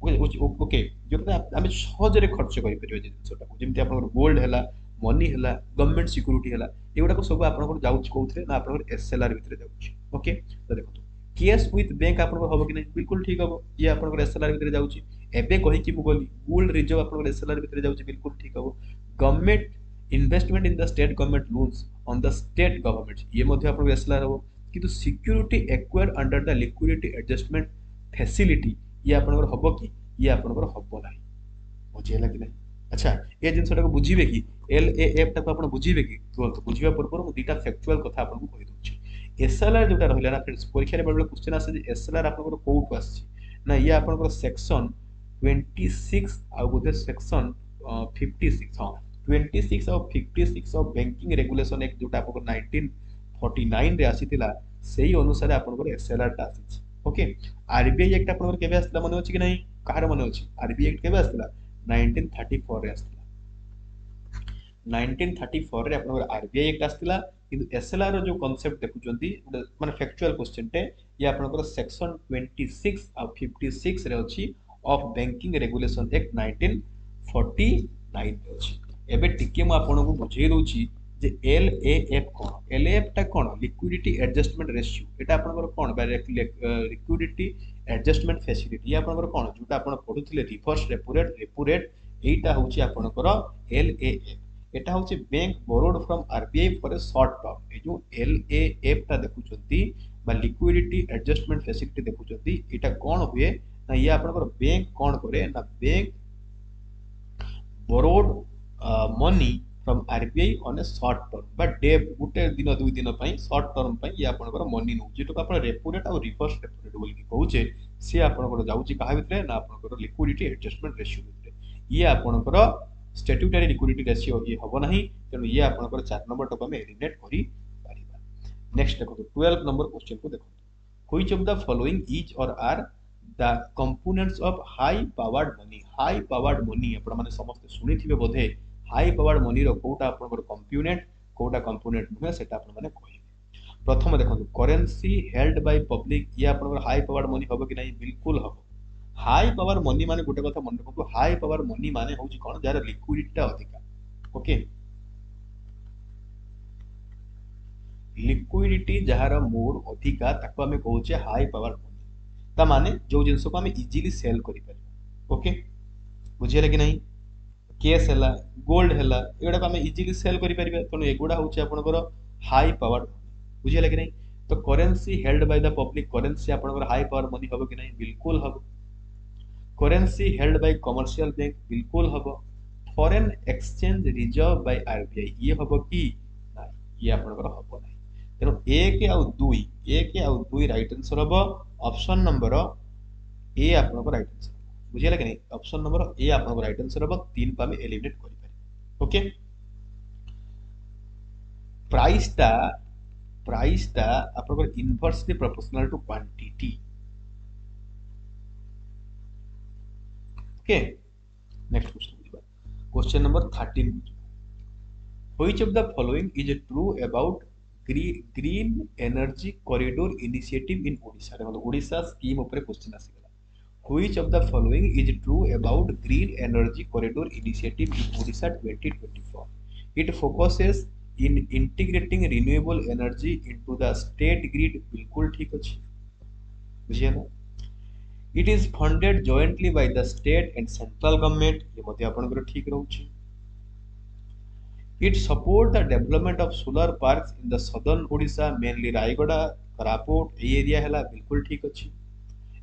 ओके जोटा हम सहज रे खर्च करि परिबे जिंसटा जेमति आपनकर गोल्ड हैला मनी हैला गवर्नमेंट सिक्योरिटी हैला एगुडा को सब आपनकर जाउछ कोथरे ना आपनकर एसएलआर भितरे जाउछ ओके तो देखो केस विथ बैंक आपनकर हबो कि नै बिल्कुल ठीक हबो ये आपनकर एसएलआर भितरे जाउछ एबे कहि कि मु बोली गोल्ड रिजर्व आपनकर एसएलआर भितरे जाउछ बिल्कुल ठीक हबो government investment in the state government loans on the state government ये मध्ये आपन एसएलआर हो किंतु security acquired under the liquidity adjustment facility ये आपनकर हबो कि ये आपनकर हबो नाही बुझियला कि नहीं अच्छा ए जिंसटा को बुझिबे कि एलएएफ ता को आपन बुझिबे कि तो बुझिबा पूर्व मु दीटा फैक्चुअल कथा आपन को कहि दोछि एसएलआर जोटा रहला ना फ्रेंड्स परीक्षा रे बडले क्वेश्चन आसे जे एसएलआर आपनकर कोउ आछि ना ये आपनकर सेक्शन 26 आ गोटे सेक्शन 56 हां 26 और 56 ऑफ बैंकिंग रेगुलेशन एक्ट जोटा आपको 1949 रे आसीतिला सेही अनुसार आपनको एसएलआर ता आसी ओके आरबीआई एक्ट आपनको केबे आस्तला मने अछि कि नहीं कहार मने अछि आरबीआई एक्ट केबे आस्तला 1934 रे आस्तला 1934 रे आपनको आरबीआई एक्ट आस्तला किंतु एसएलआर रो जो कांसेप्ट देखुचंती माने फैक्चुअल क्वेश्चन टे ये आपनको सेक्शन 26 और 56 रे अछि ऑफ बैंकिंग रेगुलेशन एक्ट 1949 रे अछि एबे टिके म आपन को बुझेइ दोछि जे एलएएफ कोन एलएएफ ता कोन लिक्विडिटी एडजस्टमेंट रेशियो एटा आपन कोन लिक्विडिटी एडजस्टमेंट फैसिलिटी आपन कोन जोटा आपन पढुथिले रिवर्स रेपो रेट एटा होची आपनकर LAF एटा होची bank borrowed from RBI for a short term ए जो LAF ता देखुचंती बा लिक्विडिटी एडजस्टमेंट फैसिलिटी देखुचंती एटा कोन हुए ना ये आपनकर बैंक कोन करे ना bank borrowed money from RBI on A short term बा डे गुटे दिन दुई दिन पई शॉर्ट टर्म पई ये आपनकर मनी नु जेटो आपण रेपो रेट और रिवर्स रेपो रेट बोल की कहूचे से आपनकर जाउची कहा भितरे ना आपनकर लिक्विडिटी एडजस्टमेंट रेशियो भितरे ये आपनकर स्टैट्यूटरी लिक्विडिटी रेशियो ये हबो नाही तेनु ये आपनकर 4 नंबर टक हम एलिमिनेट करी पारिबा। नेक्स्ट देखो 12 नंबर क्वेश्चन को देखो which of the following is or are the components of high powered money आपण माने समस्त सुनिथिबे बोधे हाई पावर्ड मनी रो कोटा आपनकर कंपोनेंट नुहे सेटा आपण माने कहिबे। प्रथम देखो करेंसी हेल्ड बाय पब्लिक ये आपनकर हाई पावर्ड मनी हबो कि नहीं बिल्कुल हबो। हाई पावर मनी माने गोटे कथा मन रखो हाई पावर मनी माने होची कोन जार लिक्विडिटी टा अधिका ओके लिक्विडिटी जहार मोर अधिका ताको हमें कहूचे हाई पावर मनी ता माने जो जिंस को हमें इजीली सेल करि पारे ओके बुझियला कि नहीं केस हला गोल्ड हला एडा हमें इजीली सेल करि पारिबे तनो एगुडा होची आपनकर हाई पावर बुझियला कि नहीं तो currency held by the public currency आपनकर हाई पावर मनी हबो कि नहीं बिल्कुल हबो। Currency held by commercial bank बिल्कुल हबो। Foreign exchange reserve by RBI ये हबो कि नाही ये आपनकर हबो नाही तेनो 1 और 2 राइट आंसर हबो ऑप्शन नंबर ए आपनकर राइट आंसर बुझियला कि नहीं ऑप्शन नंबर ए आपनकर राइट आंसर हबो 3 पा में एलिमिनेट करि पारे ओके। प्राइस ता आपनकर inversely proportional to quantity okay next question number 13 which of the following is true about green energy corridor initiative in Odisha देखो ओडिशा स्कीम ऊपर question आसीगला which of the following is true about green energy corridor initiative in Odisha 2024 it focuses in integrating renewable energy into the state grid बिल्कुल ठीक अछि बुझिए ना It is funded jointly by the state and central government ये मध्ये आपनकर ठीक रहउछि। It support the development of solar parks in the southern Odisha mainly Raigada Koraput A area हला बिल्कुल ठीक अछि।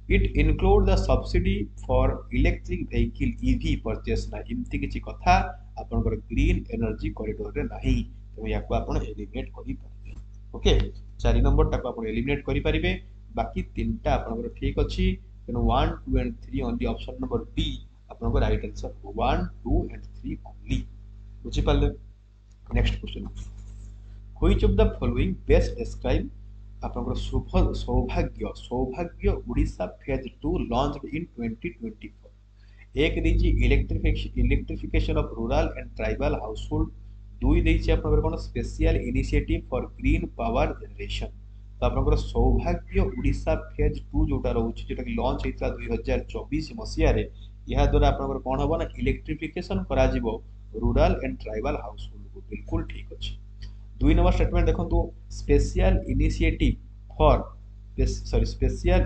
It include the subsidy for electric vehicle EV purchase ना इमति किछि कथा आपनकर ग्रीन एनर्जी कॉरिडोर रे नाही तो याको आपण एलिमिनेट करि पारिबे ओके 4 नंबर टाको आपण एलिमिनेट करि पारिबे बाकी तीनटा आपनकर ठीक अछि then 1 2 and 3 on the option number B आपनको राइट आंसर 1 2 and 3 only बुझि पाले। Next question which of the following best describe आपनको Saubhagya Odisha phase 2 launch in 2024 एक देछि electrification of rural and tribal household दुई देछि आपनको कोन special initiative for green power generation तो आपनकर सौभाग्य उड़ीसा फेज 2 जोटा रहउछि जेटा कि लॉन्च हेतला 2024 मसिया रे यहा द्वारा आपनकर कोन हबो ना इलेक्ट्रिफिकेशन करा जिवो रूरल एंड ट्राइबल हाउसहोल्ड को बिल्कुल ठीक अछि। 2 नंबर स्टेटमेंट देखंतु special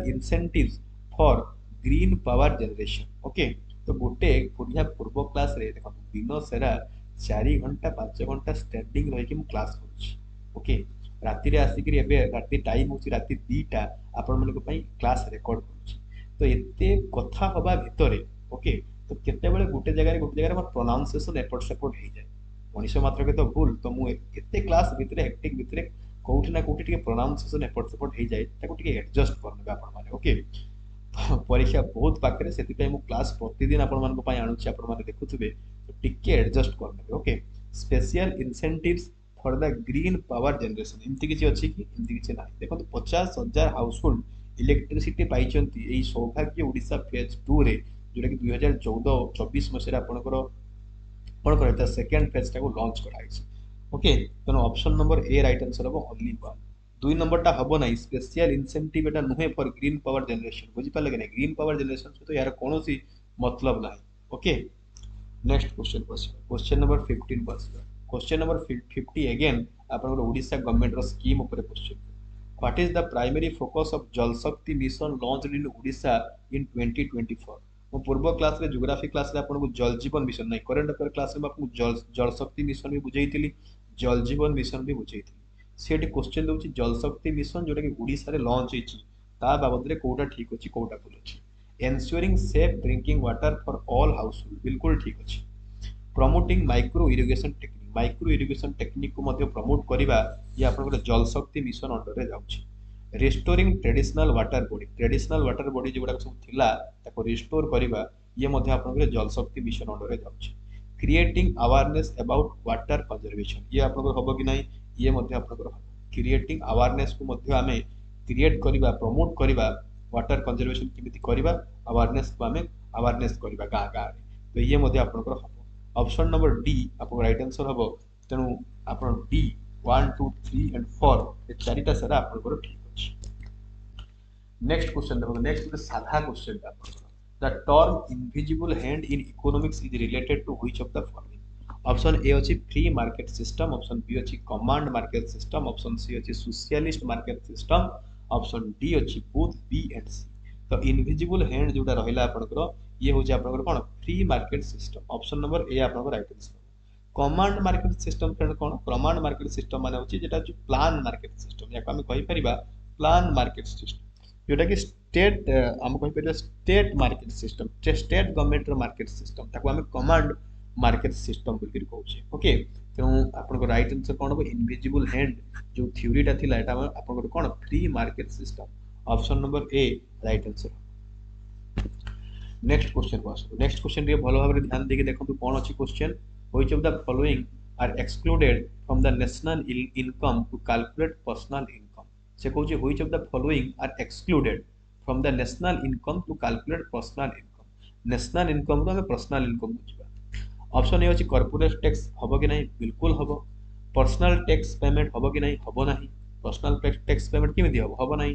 incentives for green power generation okay तो गोटे पुरिया पूर्व क्लास रे देखंतु दिन सेरा 4 घंटा 5 घंटा स्टैंडिंग रहि कि मु क्लास करूछि ओके राति रे आसिकरी एबे राति टाइम होछि राति 2टा आपण मन को पई क्लास रेकॉर्ड करूछि तो एते कथा हबा भितरे ओके तो केते बेले गुटे जगह मोर प्रोनाउंसिएशन एपॉर्ट सपोर्ट हे जाय मनीष मात्र के तो भूल तो मु एते क्लास भितरे एक्टिंग भितरे कोठी ना कोठी टिके प्रोनाउंसिएशन एपॉर्ट सपोर्ट हे जाय ताको टिके एडजस्ट करनेबे आपण माने ओके परीक्षा बहुत पाखरे सेति पई मु क्लास प्रतिदिन आपण मन को पई आनुछि आपण माने देखुथिबे तो टिके एडजस्ट करनेबे okay. Special incentives for the green power generation इमति किछि अछि कि इमति किछि नाही देखो 50,000 हाउसहोल्ड इलेक्ट्रिसिटी पाइचंती एई सौभाग्य उड़ीसा फेज 2 रे जोटा कि 2014-24 मसिया आपनकर कोन करैता सेकंड फेज टाको लॉन्च कराइछि ओके तनो option number A right answer हबो ओनली 1 2 नंबर टा हबो नाही स्पेशल इंसेंटिव एटा नुहे फॉर ग्रीन पावर जनरेशन बुझि पाले कि नाही ग्रीन पावर जनरेशन से तो यार कोनोसी मतलब नाही okay. Next question number 15 question number 50 again आपनकर ओडिशा गवर्नमेंट रो स्कीम ऊपर question what is the primary focus of जल शक्ति मिशन लॉन्च्ड इन ओडिशा इन 2024 मो पूर्व क्लास रे ज्योग्राफी क्लास रे आपको जल जीवन मिशन नहीं करेंट अफेयर क्लास रे आपको जल जल शक्ति मिशन भी बुझेइतिली जल जीवन मिशन भी बुझेइतिली सेठी क्वेश्चन दउची जल शक्ति मिशन जोटा कि ओडिसा रे लॉन्च हेची ता बाबद रे कोटा ठीक अछि कोटा भूल अछि ensuring safe drinking water for all household बिल्कुल ठीक अछि प्रमोटिंग माइक्रो इरिगेशन टेक्निक को मध्य प्रमोट करिबा ये आपन जल शक्ति मिशन अंडर रे जाउछि रिस्टोरिंग ट्रेडिशनल वाटर बॉडी जोड़ा सब थिला ताको रिस्टोर करिबा ये मध्य आपन जल शक्ति मिशन अंडर रे जाउछि creating awareness about water conservation ये आपन हबो कि नहीं ये मध्य आपन क्रिएटिंग अवेयरनेस को मध्य हमें क्रिएट करिबा प्रमोट करिबा वाटर कंजर्वेशन किमिति करिबा अवेयरनेस को हमें अवेयरनेस करिबा गा गा तो ये मध्य आपन हबो ऑप्शन नंबर डी आपन राइट आंसर हबो तेनु आपन डी 1 2 3 एंड 4 ये चारिटा सारा आपन ठीक अछि नेक्स्ट क्वेश्चन देखो नेक्स्ट साधा question the term invisible hand in economics is related to which of the following option A अछि free market system option B अछि command market system option C अछि socialist market system option D अछि both B and C तो invisible hand जोटा रहिला आपनकर ये होची आपनकर कोन free market system option number A आपनकर right answer command market system friend कोन कमांड मार्केट सिस्टम माने होची जेटा जो प्लान मार्केट सिस्टम या हम कहि परिबा प्लान मार्केट सिस्टम जोटा कि स्टेट हम कहि परिबा state market system state government रो मार्केट सिस्टम ताको हम कमांड मार्केट सिस्टम बोल कहउछे ओके तो आपन राइट आंसर कोन हो इनविजिबल हैंड जो थ्योरीटा थिला एटा आपन कोन free market system option number A right answer next question को आसो नेक्स्ट क्वेश्चन रे भलो भाबरे ध्यान देके देखंतु कोन अछि question which of the following are excluded from the national income to calculate personal income से कहउछि which of the following are excluded from the national income to calculate personal income national income को हम personal income बुझिबा option A अछि corporate tax हबो कि नहीं बिल्कुल हबो पर्सनल टैक्स पेमेंट हबो कि नहीं हबो नहीं पर्सनल टैक्स पेमेंट किमिति हबो नहीं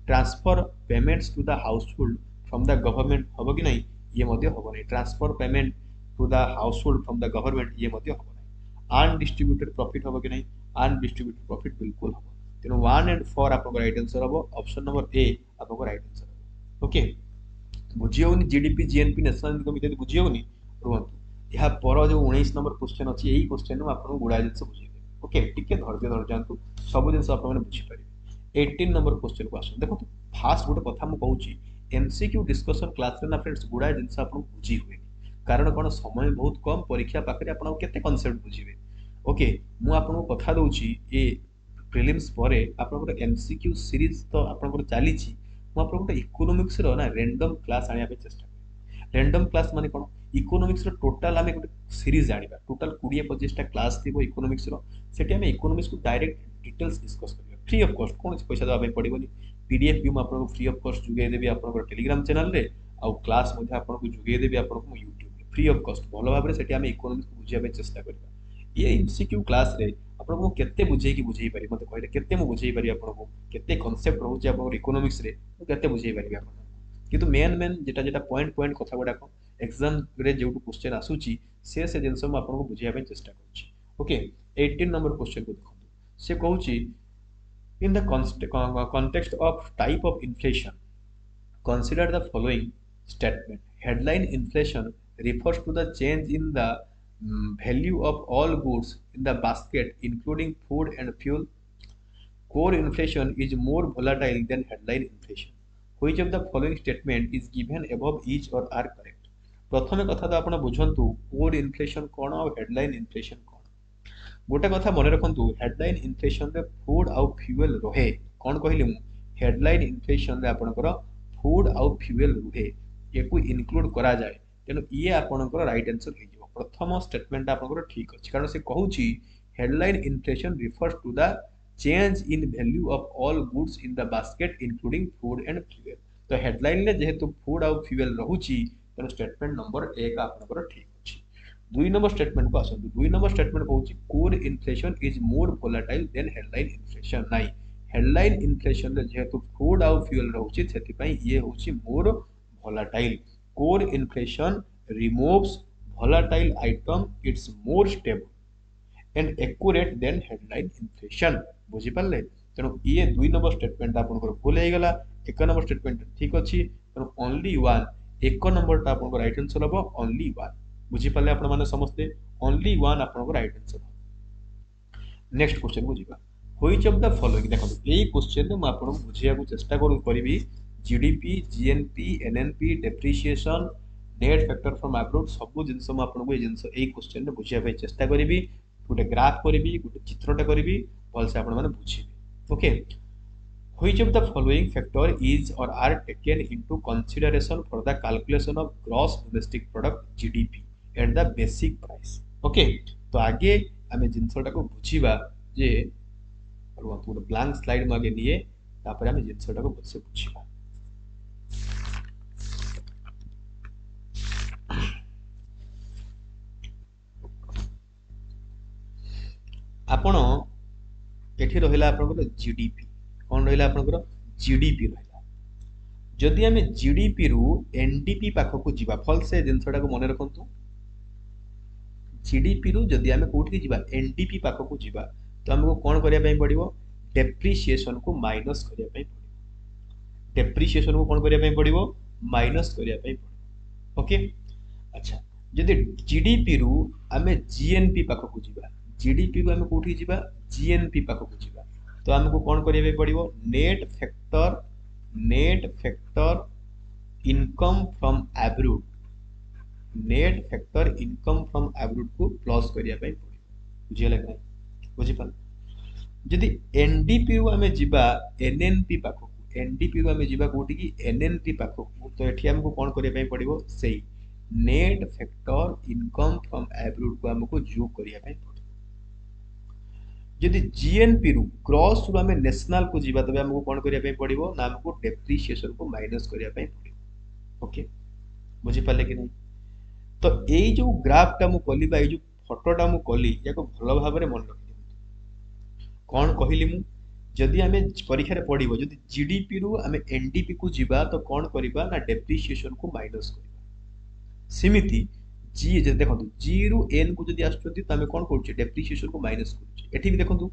transfer payments to the household from the government हबो कि नहीं ये मध्य हबो नहीं transfer payment to the household from the government ये मध्य हबो नहीं अनडिस्ट्रीब्यूटेड प्रॉफिट हबो कि नहीं अनडिस्ट्रीब्यूटेड प्रॉफिट बिल्कुल हबो तेनु 1 एंड 4 आपको राइट आंसर हबो ऑप्शन नंबर ए आपको राइट आंसर हबो ओके बुझियोनी जीडीपी जीएनपी नेशनल इनकम इत्यादि बुझियोनी रुहंतु यहा पर जो 19 नंबर क्वेश्चन अछि एही क्वेश्चन नु आपन गुडा जिंस बुझिबे ओके टिके धैर्य धर जानतु सब जिंस आपन माने बुझि परिबे 18 नंबर क्वेश्चन को आसो देखो फास्ट गोटे कथा मु कहूची एमसीक्यू डिस्कशन क्लास रे ना फ्रेंड्स गुडा जिंस आपन बुझी हुए कारण कोन समय बहुत कम परीक्षा पाखरे आपन केते कांसेप्ट बुझिबे ओके मु आपन को कथा दउची ए प्रीलिम्स परे आपन एमसीक्यू सीरीज तो आपन चली मु आपन इकोनॉमिक्स रो ना रैंडम क्लास आनिया पे चेष्टा करी रैंडम क्लास माने कोन इकोनॉमिक्स रो टोटल हमें गोटे सीरीज जानिबा टोटल 20-25 टा क्लास थिबो इकोनॉमिक्स रो सेठी हमें इकोनॉमिक्स को डायरेक्ट डिटेल्स डिस्कस करियो फ्री ऑफ कॉस्ट कोन पैसा दबा पड़िबोनी पीडीएफ भी आपन को फ्री ऑफ कॉस्ट जुगे देबी आपन टेलीग्राम चैनल रे आ क्लास मध्ये आपन को जुगे देबी आपन को YouTube रे फ्री ऑफ कॉस्ट भलो भाबरे सेठी हमें इकोनॉमिक्स को बुझिया पे चेष्टा करिबा ये एमसीक्यू क्लास रे आपन को केते बुझे कि बुझेई पारि मते कहले केते मु बुझेई पारि आपन को केते कांसेप्ट रहउची आपन इकोनॉमिक्स रे केते बुझेई पारि आपन किंतु मेन जेटा जेटा पॉइंट पॉइंट कथा गुडा को एग्जाम रे जेउटु क्वेश्चन आसुची से जिंस हम आपन को बुझिया पे चेष्टा करूची ओके 18 नंबर क्वेश्चन को देखो से कहउची in the context of type of inflation consider the following statement headline inflation refers to the change in the value of all goods in the basket including food and fuel core inflation is more volatile than headline inflation which of the following statement is given above each or are correct प्रथम कथा तो आपण बुझंतु core inflation कोन और headline inflation कोन गोटे कथा मन रखंतु headline inflation रे food आउ फ्यूएल रहे कोन कहली मु हेडलाइन इन्फ्लेशन रे आपनकर फूड आउ फ्यूएल रहे एकु इनक्लूड करा जाय तेनो ये आपनकर राइट आंसर हे जिवो प्रथम स्टेटमेंट आपनकर ठीक अछि कारण से कहूची headline inflation refers to the change in value of all goods in the basket including food and fuel तो हेडलाइन ले जेहेतु फूड आउ फ्यूएल रहूची तेनो स्टेटमेंट नंबर 1 आपनकर ठीक अछि 2 नंबर स्टेटमेंट को आसो 2 नंबर स्टेटमेंट कहूची core inflation is more volatile than headline inflation नाही हेडलाइन इन्फ्लेशन रे जेहेतु फूड आउ फ्यूएल रहउची सेति पई ये होची more volatile core inflation removes volatile item it's more stable and accurate than headline inflation बुझी पाले तेनो ये 2 नंबर स्टेटमेंट आपनकर भूल हे गला 1 नंबर स्टेटमेंट ठीक अछि तेनो ओनली वन एक नंबर टा आपन राइट आंसर हबो ओनली 1 बुझी पाले आपण माने समझते ओनली 1 आपन राइट आंसर। नेक्स्ट क्वेश्चन को जीवा व्हिच ऑफ द फॉलोइंग देखो एई क्वेश्चन में आपन बुझिया को चेष्टा करिवि GDP GNP NNP depreciation net factor from abroad सब जिंस म आपन को ए जिंस एई क्वेश्चन में बुझिया पे चेष्टा करिवि गोटे ग्राफ करिवि गोटे चित्रटा करिवि भल से आपन माने बुझिबे okay. Which of the following factor is or are taken into consideration for the calculation of gross domestic product GDP at the basic price? Okay, तो आगे आमे जिंसटा को बुझीबा जे गोटे ब्लैंक स्लाइड में आगे लिए तापर आमे जिंसटा को बसे बुझीबा। आपण एठी रहिला आपनकर जीडीपी कोन रहिला आपनकर जीडीपी रहिला जदि आमे जीडीपी रु एनडीपी पाखो को जीवा फल से जिंसटा को मने रखंतु जीडीपी रु जदि आमे कोठी जीवा एनडीपी पाखो को जीवा तो हमको कोन करिया पई पड़िबो डेप्रिसिएशन को माइनस करिया पई पड़िबो डेप्रिसिएशन को कोन करिया पई पड़िबो माइनस करिया पई पड़िबो ओके। अच्छा जदि जीडीपी रु आमे जीएनपी पाखो को जीवा जीडीपी रु आमे कोठी जीवा जीएनपी पाखो को जीवा तो हमको कौन करिया पई पड़िबो net factor income from abroad net factor income from abroad को प्लस करिया पई पड़िबो बुझियला कि बुझि पाल जदि एनडीपी रु आमे जीवा एनएनपी पाखो एनडीपी रु आमे जीवा कोठी की एनएनपी पाखो तो एठी हमको कौन करिया पई पड़िबो सेही net factor income from abroad को हमको जोग करिया पई पड़िबो जदि जीएनपी रु क्रॉस रु आमे नेशनल को जीवा तबे हमको कोन करिया पई पड़िबो ना हमको डेप्रिसिएशन को माइनस करिया पई पड़िबो ओके बुझि पाले कि नहीं। तो एई जो ग्राफ टा मु कली बा एई जो फोटोटा मु कली याको भलो भाबरे मन रखि कोन कहिली मु जदि आमे परीक्षा रे पढिबो जदि जीडीपी रु आमे एनडीपी को जीवा तो कोन करिबा ना डेप्रिसिएशन को माइनस करिबा सिमिति जी जे देखंतु जी रु एन को जदि आछथि त आमे कोन करछि डेप्रिसिएशन को माइनस करछि एठी भी देखंतु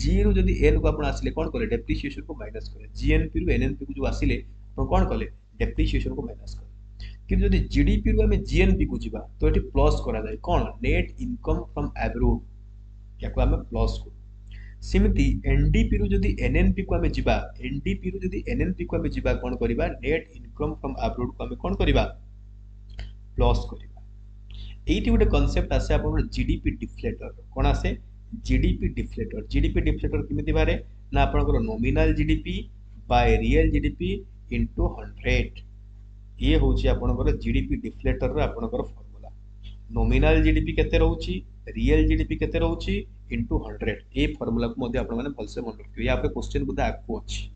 जी रु जदि एन को आपण आसिले कोन करे डेप्रिसिएशन को माइनस करे जीएनपी रु एनएनपी को जो आसिले आपण कोन कले डेप्रिसिएशन को माइनस करे किंतु जदि जीडीपी रु आमे जीएनपी को जीवा तो एठी प्लस करा जाय कोन नेट इनकम फ्रॉम अब्रोड याको आमे प्लस करू सिमिति एनडीपी रु जदि एनएनपी को आमे जीवा एनडीपी रु जदि एनएनपी को आमे जीवा कोन करिबा नेट इनकम फ्रॉम अब्रोड को आमे कोन करिबा प्लस करिबा एइटी गोटे कांसेप्ट आसे आपन जीडीपी डिफ्लेटर कोन आसे जीडीपी डिफ्लेटर किमिति बारे ना आपनकर nominal GDP by real GDP into 100 ये होची आपनकर जीडीपी डिफ्लेटर रो आपनकर फार्मूला नॉमिनल जीडीपी केते रहउची रियल जीडीपी केते रहउची इनटू 100 ए फार्मूला को मध्ये आपन माने भलसे मन रखियो या पे क्वेश्चन बुदा आकु अछि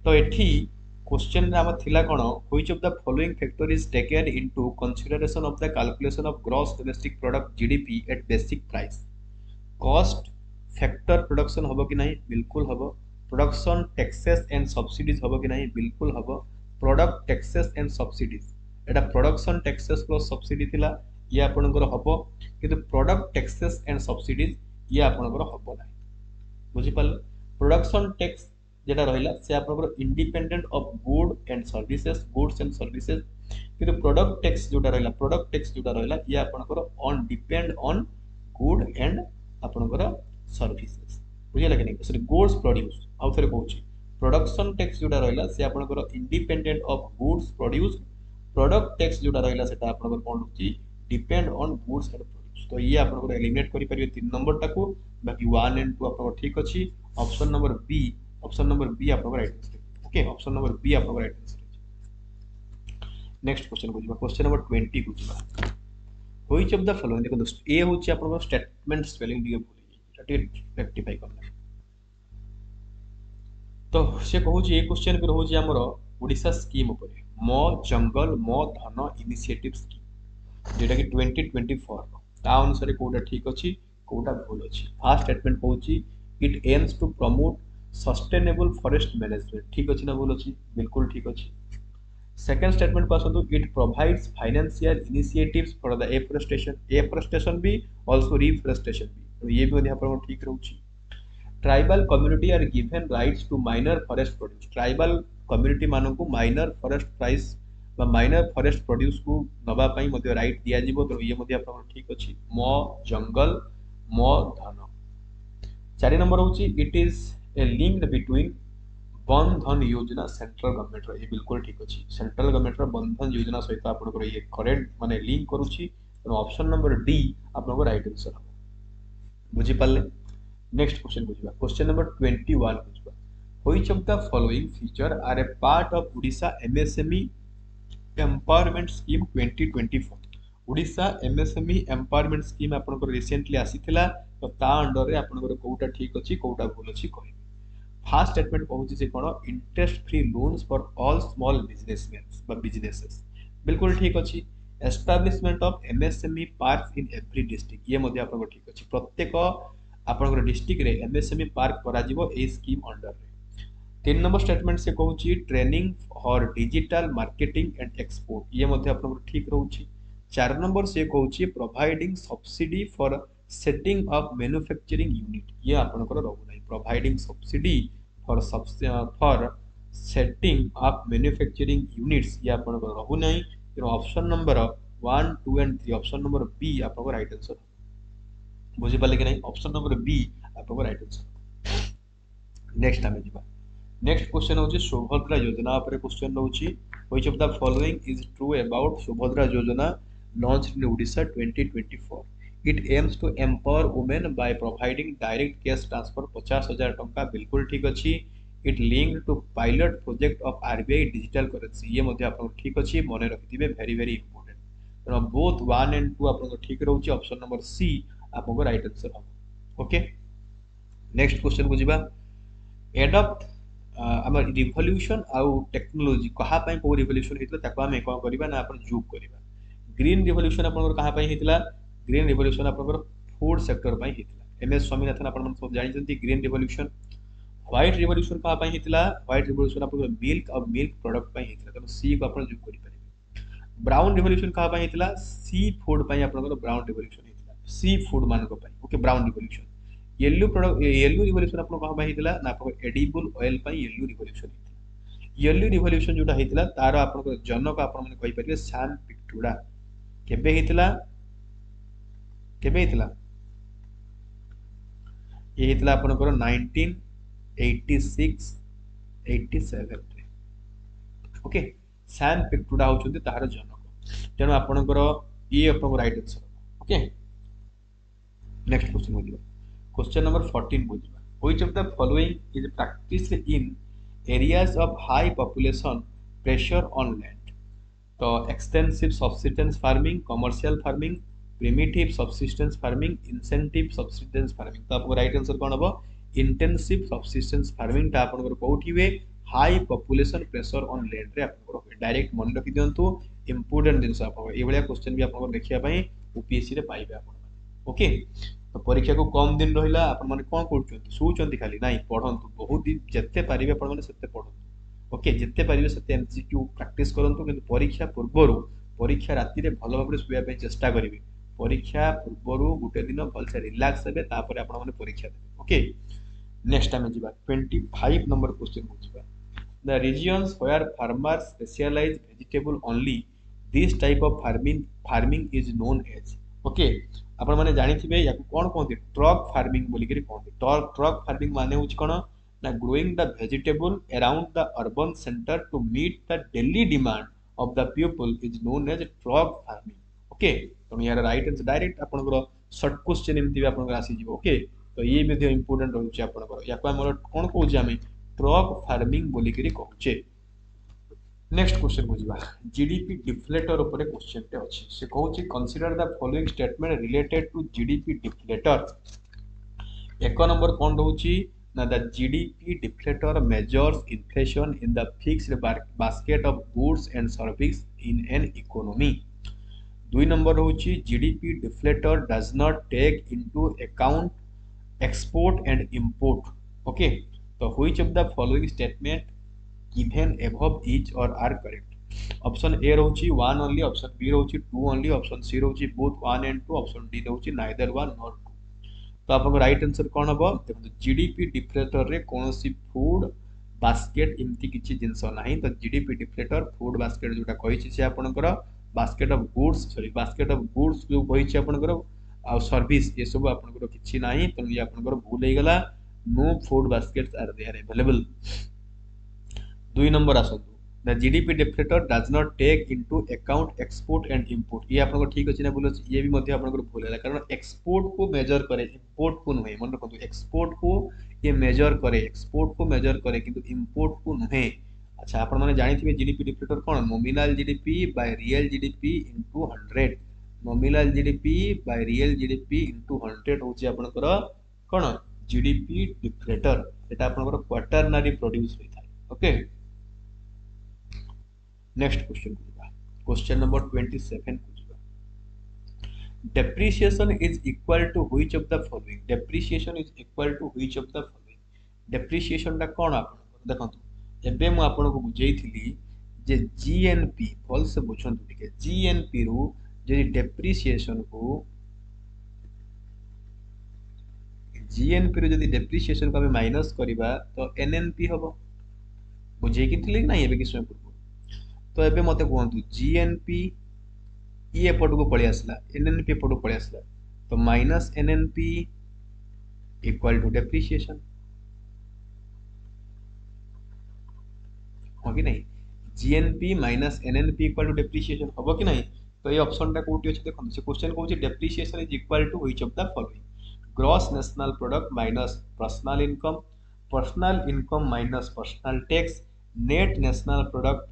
तो एठी क्वेश्चन नाम थिला कोन which of the following factor is taken into consideration of the calculation of gross domestic product GDP at basic price cost factor production हबो कि नहीं बिल्कुल हबो प्रोडक्शन टैक्सेस एंड सब्सिडीज हबो कि नहीं बिल्कुल हबो product taxes and subsidies Etah production taxes plus subsidy थिला ये आपनकर हबो किंतु प्रोडक्ट टैक्सेस एंड सब्सिडीज ये आपनकर हबो नाही बुझि पाल प्रोडक्शन टैक्स जेटा रहिला से आपनकर independent of goods and services किंतु प्रोडक्ट टैक्स जोटा रहिला ये आपनकर on depend on good and आपनकर सर्विसेज बुझिला कि नहीं सॉरी गुड्स प्रोड्यूस आउ थरे कहूची प्रोडक्शन टैक्स जोटा रहिला से आपनकर independent of goods produce product tax जोटा रहिला सेटा आपनकर कोन होची depend on goods and produce तो ये आपनकर एलिमिनेट करि परिबे 3 नंबर टाको बाकी 1 एंड 2 आपनकर ठीक अछि ऑप्शन नंबर बी आपनकर right answer okay option number B आपनकर राइट आंसर नेक्स्ट क्वेश्चन को जीवा क्वेश्चन नंबर 20 को जीवा व्हिच ऑफ द फॉलोइंग देखो दोस्त ए होची आपनकर स्टेटमेंट स्पेलिंग दिगे भूल गई रेक्टिफाई करना तो से कहूची ए क्वेश्चन पे रहूची हमर ओडिसा स्कीम ऊपर मो जंगल मो धन इनिशिएटिव स्कीम जेटा कि 2024 ता अनुसार कोडा ठीक अछि कोडा भूल अछि फर्स्ट स्टेटमेंट कहूची it aims to promote sustainable forest management ठीक अछि ना भूल अछि बिल्कुल ठीक अछि सेकंड स्टेटमेंट को आसतो it provides financial initiatives for the afforestation भी आल्सो रिफोरेस्टेशन भी तो ये भी यहाँ ठीक रहउछि tribal community are given rights to minor forest produce tribal community मानकु माइनर फॉरेस्ट प्राइस बा माइनर फॉरेस्ट प्रोड्यूस को नबा पई मध्ये राइट दिया जिवो तो ये मध्ये आपन ठीक अछि मो जंगल मो धन 4 नंबर होची it is A linked between one धन योजना सेंट्रल गवर्नमेंट रो ये बिल्कुल ठीक अछि सेंट्रल गवर्नमेंट रो वन धन योजना सहित आपन को ये करेक्ट माने लिंक करूची तो ऑप्शन नंबर डी आपन को राइट आंसर बुझी पाले नेक्स्ट क्वेश्चन बुझिबा क्वेश्चन नंबर 21 बुझिबा which of the following feature are a part of Odisha MSME empowerment scheme 2024 Odisha MSME empowerment scheme आपन को रिसेंटली आसीथिला तो ता अंडर रे आपन को कोउटा ठीक अछि कोउटा भूल अछि कहि फर्स्ट स्टेटमेंट कहूची से कोन interest free loans for all small businessman बा बिजनेसेस बिल्कुल ठीक अछि establishment of MSME park in every district ये मध्ये आपन को ठीक अछि प्रत्येक आपन को डिस्ट्रिक्ट रे एमएसएमई पार्क करा जिवो ए स्कीम अंडर रे 3 नंबर स्टेटमेंट से कहूची ट्रेनिंग और डिजिटल मार्केटिंग एंड एक्सपोर्ट ये मध्ये आपन को ठीक रहउची 4 नंबर से कहूची providing subsidy for setting up manufacturing unit ये आपन को रहउ नै providing subsidy for setting up manufacturing units ये आपन को रहउ नै तो option number 1 2 and 3 option number B आपन को राइट आंसर बुझी पाले कि नहीं ऑप्शन नंबर बी आपन को राइट आंसर नेक्स्ट हमें जिबा नेक्स्ट क्वेश्चन होची सुभद्रा योजना पर क्वेश्चन रहउची which of the following is true about Subhadra Yojana launched in Odisha 2024 it aims to empower women by providing direct cash transfer 50,000 टंका बिल्कुल ठीक अछि it linked to pilot project of RBI digital currency ये मध्ये आपन ठीक अछि मने रखिथिबे वेरी इंपोर्टेंट तो बोथ 1 एंड 2 आपन ठीक रहउची ऑप्शन नंबर सी आपन को राइट आंसर हम ओके नेक्स्ट क्वेश्चन बुझिबा एडॉप्ट हमर रिवोल्यूशन आउ टेक्नोलॉजी कहा पई को रिवोल्यूशन हेतला ताको हम कोन करबा ना अपन जोक करबा ग्रीन रिवोल्यूशन अपन कहा पई हेतला ग्रीन रिवोल्यूशन अपन फूड सेक्टर पई हेतला एमएस स्वामीनाथन अपन मन सब जानि जंती ग्रीन रिवोल्यूशन व्हाइट रिवोल्यूशन कहा पई हेतला व्हाइट रिवोल्यूशन अपन मिल्क और मिल्क प्रोडक्ट पई हेतला तो सी को अपन जोक करि परिबे ब्राउन रिवोल्यूशन कहा पई हेतला सी फूड पई अपन ब्राउन रिवोल्यूशन हेतला सी फूड मान को पई okay brown revolution yellow product yellow revolution आपन कहा पई हेतला ना आपन एडिबल ऑयल पई येलो रिवोल्यूशन हेतला येलो रिवोल्यूशन जोटा हेतला तार आपन जनक आपन माने कहि परिबे सैम पिक्टुडा केबे हेतला ये हेतला आपन को 1986 87 रे ओके सैम पिक्टुडा होचंती तार जनक तेनो आपन को ये आपन को right answer okay next question हो क्वेश्चन नंबर 14 बुझिबा which of the following is practised in areas of high population pressure on land तो extensive subsistence farming commercial farming primitive subsistence farming incentive subsistence farming तो आपको right answer कोन हबो intensive subsistence farming ता आपन को कोठी वे high population pressure on land रे आपन को डायरेक्ट मन रखि दियंतु इंपोर्टेंट दिन आपन ए बलिया क्वेश्चन भी आपन को देखिया पई यूपीएससी रे पाइबे आपन ओके तो परीक्षा को कम दिन रहिला आपन माने कोन करछंती सोचंती खाली नाही पढंतु बहुत दिन जत्ते पारिबे आपन माने सत्ते पढंतु ओके जत्ते पारिबे सत्ते एमसीक्यू प्रैक्टिस करंतु किंतु परीक्षा पूर्वरु परीक्षा राति रे भलो भाबरे सुया पे चेष्टा करिवे परीक्षा पूर्वरु गुटे दिन भल से रिलैक्स हेबे तापर आपन माने परीक्षा देबे ओके नेक्स्ट टाइम जिबा 25 नंबर क्वेश्चन बुझिबा the reasons where farmers specialise vegetable only this type of farming is known as okay आपण माने जानि थिबे या कोन कोनती ट्रक फार्मिंग बोली करी कोनती ट्रक फार्मिंग माने होच कोन ना growing the vegetable around the urban centre to meet the daily demand of the people is known as truck farming okay तो यार राइट आंसर डायरेक्ट आपण को शॉर्ट क्वेश्चन एमती भी आपण को आसी जीवो ओके तो ये भी इंपोर्टेंट रहउची आपण को या को हमर कोन कहउची हमें ट्रक फार्मिंग बोली करी कहउचे नेक्स्ट क्वेश्चन बुझिबा जीडीपी डिफ्लेटर ऊपर क्वेश्चन टे अछि से कहउची consider the following statement related to GDP deflator एक नंबर कोन रहउची ना the GDP deflator measures inflation in the fixed basket of goods and service in an economy 2 number रहउची GDP deflator does not take into account export and import okay तो which of the following statement given above each or are correct option A रहउची 1 only option B रहउची 2 only option C रहउची both 1 and 2 option D रहउची neither 1 nor 2 तो आपन right answer कोन हबो देखो जीडीपी डिफ्लेटर रे कोनोसी फूड बास्केट एमती किछि जिंस नाही तो जीडीपी डिफ्लेटर फूड बास्केट जोटा कहिछि से आपनकर basket of goods sorry basket of goods जो कहिछि आपनकर आ सर्विस ये सब आपनकर किछि नाही तो ये आपनकर भूल हे गला no food baskets are there available 2 number आसतु the GDP deflator does not take into account export and import ये आपनको ठीक अछि ना बोलो ये भी मध्य आपनको भूल है कारण एक्सपोर्ट को मेजर करे इंपोर्ट को नहीं मन रखो एक्सपोर्ट को ये मेजर करे एक्सपोर्ट को मेजर करे किंतु इंपोर्ट को नहीं अच्छा आपण माने जानि थिबे जीडीपी डिफ्लेटर कोन nominal GDP by real GDP into 100 nominal GDP by real GDP into 100 होची आपनकर कोन जीडीपी डिफ्लेटर एटा आपनकर क्वार्टरनरी प्रोड्यूस होई थाए ओके नेक्स्ट क्वेश्चन को क्वेश्चन नंबर 27 को depreciation is equal to which of the following depreciation is equal to which of the following depreciation टा कोन आपण देखंतु एबे मु आपण को बुझेइथिली जे जीएनपी फॉल से बुझंतु ठीक है जीएनपी रु जे डेप्रिसिएशन को जीएनपी रु जदी डेप्रिसिएशन को हम माइनस करिबा तो एनएनपी हबो बुझेइथिली ना एबे कि समय तो एबे मते कहंतु जीएनपी ये एपट को पळि आसला एनएनपी एपट को पळि आसला तो minus NNP equal to depreciation हो कि नहीं GNP minus NNP equal to depreciation हो कि नहीं तो ये ऑप्शन टा कोठी अछि देखो से क्वेश्चन कहूची depreciation is equal to which of the following gross national product minus personal income minus personal tax net national product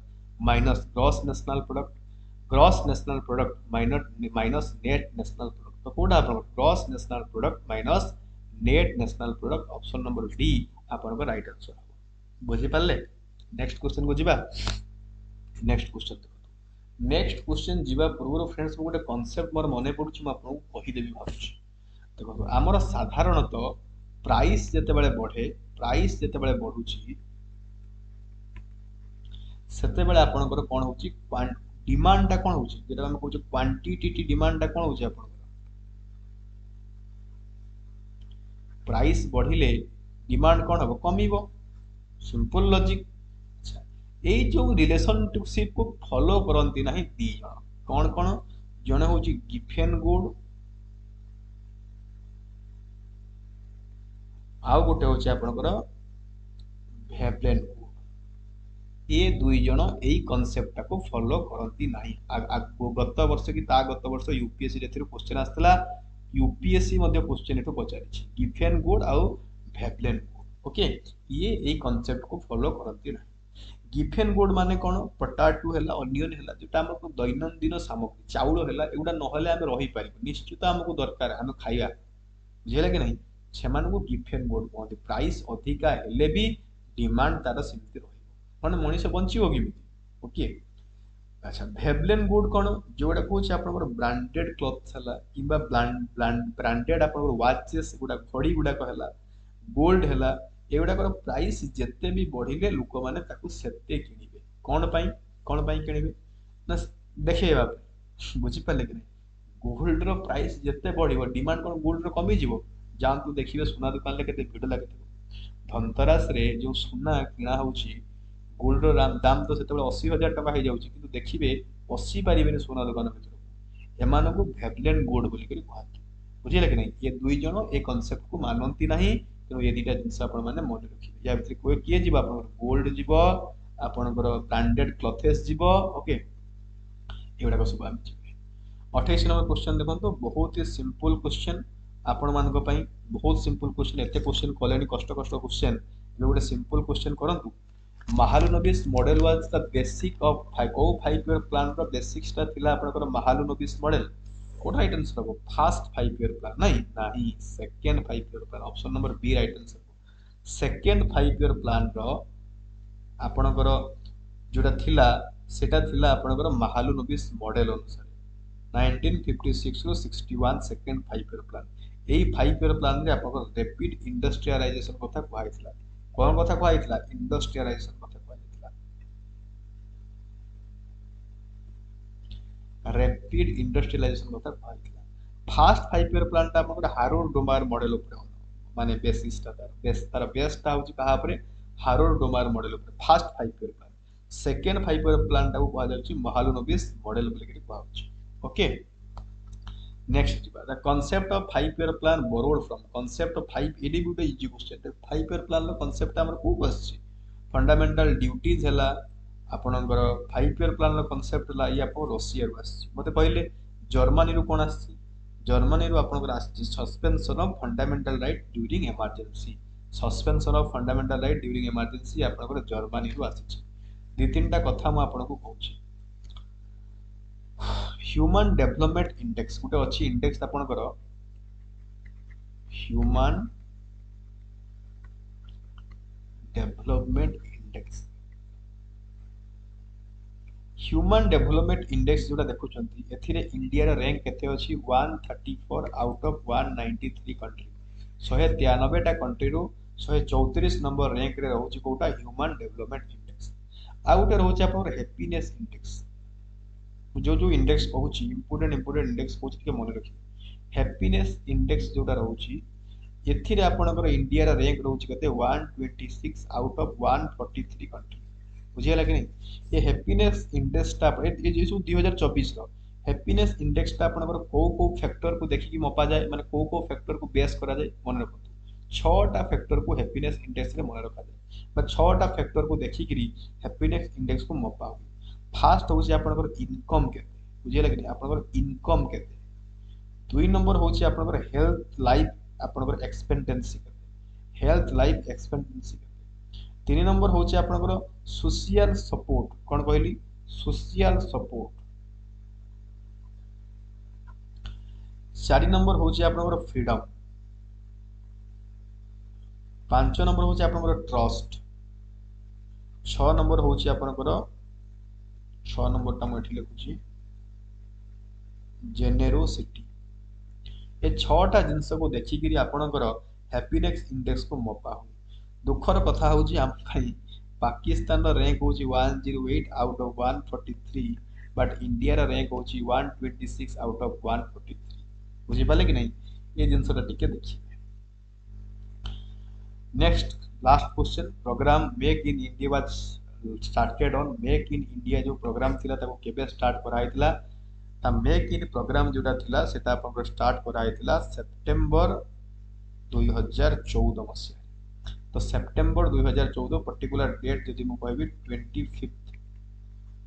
minus gross national product minus net national product तो कोडा आपन gross national product minus net national product option number D आपन को right answer हो बुझि पाले next question को जिबा नेक्स्ट क्वेश्चन जिबा पूर्व फ्रेंड्स को गोटे कांसेप्ट मोर मने पडुछि म आपन को कहि देबी भाबुछि देखो हमर साधारणतः प्राइस जते बेले बढ़ुछि सेते बेले आपनकर कोन होछि डिमांड टा कोन होछि जेटा हम कहू क्वांटिटी डिमांड टा कोन होछि आपन प्राइस बढ़िले डिमांड कोन हो कमिबो सिंपल लॉजिक अच्छा ए जो रिलेशनशिप को फॉलो करंती नाही दी जण कोन जने होछि गिफेन गुड आउ गोटे होछि आपनकर भेप्लेन गुड ये दुई जन यही कॉन्सेप्ट को फॉलो करती नहीं गत वर्ष कि गत वर्ष यूपीएससी जेथिरो क्वेश्चन आस्तला यूपीएससी मध्ये क्वेश्चन एठो पचारिछि गिफेन गुड आउ भेप्लेन गुड ओके ये यही कॉन्सेप्ट को फॉलो करती नहीं गिफेन गुड माने कोन पोटैटो हैला ऑनियन हैला जेटा हमको दैनंदिन सामग्री चाउल हैला एगुडा नहले हम रही पारिबो निश्चित हमको दरकार हम खाइबा बुझिला कि नहीं सेमान को गिफेन गुड कहते प्राइस अधिका हेले भी डिमांड तार सिमिति माने मनीष बंचिबो किमिति ओके अच्छा भेब्लेन गुड कोन जोडा कोछ आपनकर ब्रांडेड क्लॉथ्स हला किबा ब्रांडेड आपनकर वॉचेस गुडा घड़ी गुडा कहला गोल्ड हला एगुडा कर प्राइस जत्ते भी बढ़िले लोक माने ताकू सेते किनिबे कोन पई किनिबे ना देखैबा बुझि पाले कि गोल्ड रो प्राइस जत्ते बढ़िबो डिमांड कोन गोल्ड रो कमी जिवो जानतु देखिबे सोना दुकान ले केते भिड़ लागेतो धनतरास रे जो सोना किना होउची गोल्ड दाम तो सेते 80,000 टका हो जाउची किंतु देखिबे 80 पारिबेनी सोना दुकान भीतर एमानो को भेब्लेन गोल्ड बोली करी कहत बुझिले कि नहीं ये दुई जन ए कांसेप्ट को मानंती नहीं तो ये दिटा जिंस आपण माने मन रखिबे या भीतर कोइ किए जिबा आपण गोल्ड जिवो आपनकर ब्रांडेड क्लॉथेस जिवो ओके एवडा को सब हम जिबे 28 नंबर क्वेश्चन देखो तो बहुत ही सिंपल क्वेश्चन आपण मानको पई बहुत सिंपल क्वेश्चन एते क्वेश्चन कलेनी कष्ट क्वेश्चन ए गोटे सिंपल क्वेश्चन करंतु Mahalanobis model was the basic of 5 year plan रो बेसिक्स ता थिला आपनकर महालनोबिस मॉडल कोड राइट आंसर हो फर्स्ट 5 ईयर प्लान नहीं second 5 year plan option number B right answer second 5 year plan रो आपनकर जोटा थिला सेटा थिला आपनकर महालनोबिस मॉडल अनुसार 1956 रो 61 सेकंड 5 ईयर प्लान एई 5 ईयर प्लान रे आपनकर रैपिड इंडस्ट्रियलाइजेशन कथा कहैथिला कोन कथा कहैथिला इंडस्ट्रियलाइजेशन कथा कहैथिला रैपिड इंडस्ट्रियलाइजेशन कथा कहैथिला फर्स्ट 5 ईयर प्लान ता हमर हारोल्ड डोमार मॉडल ऊपर माने बेसिस ता तार बेस ता होची कहा ऊपर हारोल्ड डोमार मॉडल ऊपर first 5 year plan second 5 year plan टाको कहा जाउची महालनोबिस मॉडल बोली के कहा जाउची okay next the concept of 5 year plan borrowed from concept of 5 एडी good easy question 5 year plan लो कांसेप्ट हमर को बसची फंडामेंटल ड्यूटीज हला आपनकर 5 ईयर प्लान लो कांसेप्ट हला ये आपन रशिया रो आसी मते कहले जर्मनी रो कोन आसी जर्मनी रो आपनकर आसी suspension of fundamental right during emergency suspension of fundamental right during emergency आपनकर जर्मनी रो आसी दी तीनटा कथा म आपनको कहूची ह्यूमन डेवलपमेंट इंडेक्स गोटे अच्छी इंडेक्स आपनकर human development index human development index जोटा देखुचंती एथिरे इंडिया रा रैंक केते अछि 134 आउट ऑफ 193 कंट्री 193 टा कंट्री रो 134 नंबर रैंक रे रहउची कोटा ह्यूमन डेवलपमेंट इंडेक्स आ गोटे रहउची आपन हैप्पीनेस इंडेक्स जो जो इंडेक्स कहूची इंपोर्टेंट इंडेक्स कहूची के मन रखी हैप्पीनेस इंडेक्स जोटा रहउची एथिरे आपनकर इंडिया रा रैंक रहउची केते 126 आउट ऑफ 143 कंट्री बुझियला कि नहीं ये हैप्पीनेस इंडेक्स टा ये जेसु 2024 रो हैप्पीनेस इंडेक्स टा आपनकर को फैक्टर को देखि कि मपा जाए माने को फैक्टर को बेस करा जाए मन रखतो 6 टा फैक्टर को हैप्पीनेस इंडेक्स रे मन रखा जाए बा 6 टा फैक्टर को देखि कि हैप्पीनेस इंडेक्स को मपा हो फास्ट होची आपनकर इनकम केते बुझियला कि नहीं आपनकर इनकम केते दुई नंबर होची आपनकर हेल्थ लाइफ आपनकर एक्सपेक्टेंसी केते हेल्थ लाइफ एक्सपेक्टेंसी केते तीन नंबर होची आपनकर सोशल सपोर्ट कोन कहली सोशल सपोर्ट चार नंबर होची आपनकर फ्रीडम पांच नंबर होची आपनकर ट्रस्ट 6 नंबर होची आपनकर 6 नंबर टा मैं लिखुची जेनेरोसिटी ए 6टा जिंस को देखि कि आपनकर हैप्पीनेस इंडेक्स को मपा हो दुखर कथा होची हम खाई पाकिस्तान रो रैंक होची 108 आउट ऑफ 143 बट इंडिया रो रैंक होची 126 आउट ऑफ 143 बुझि पाले कि नहीं ये जिंसटा टिके देखि next last question programme make in India was started on make in India जो प्रोग्राम थिला ताको केबे स्टार्ट कराइतला ता मेक इन प्रोग्राम जोटा थिला सेटा अपन स्टार्ट कराइतला सितंबर 2014 मसिया तो सितंबर 2014 पर्टिकुलर डेट जदि मु कहबी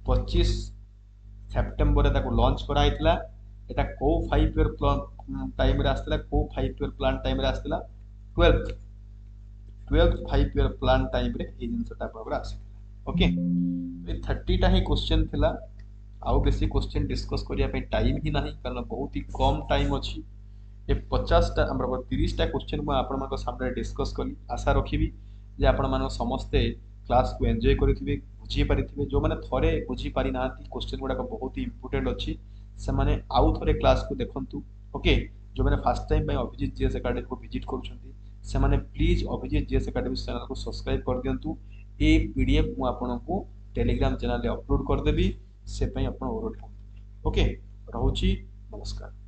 25 सितंबर ताको लॉन्च कराइतला एटा को 5 ईयर प्लान टाइम रे आस्तला को 5 ईयर प्लान टाइम रे आस्तला 12th 5 ईयर प्लान टाइम रे ए जिंसटा पर आसी ओके ए 30 टा ही क्वेश्चन थिला आउ बेसी क्वेश्चन डिस्कस करिया पे टाइम ही नाही कारण बहुत ही कम टाइम अछि ए 50 टा हमर 30 टा क्वेश्चन म आपण मानको सामने डिस्कस कली आशा रखिबी जे आपण मानो समस्ते क्लास को एन्जॉय करिथिबे बुझी पारिथिबे जो माने थरे बुझी पारि नांती क्वेश्चन गुडा बहुत ही इंपोर्टेंट अछि से माने आउ थरे क्लास को देखंतु ओके जो माने फर्स्ट टाइम पे अभिजीत जीएस एकेडमी को विजिट करूछंती से माने please Abhijit GS academy channel को सब्सक्राइब कर दियंतु ए पीडीएफ मु आपण को टेलीग्राम चैनल रे अपलोड कर देबी से पई आपण ओके रहउची नमस्कार।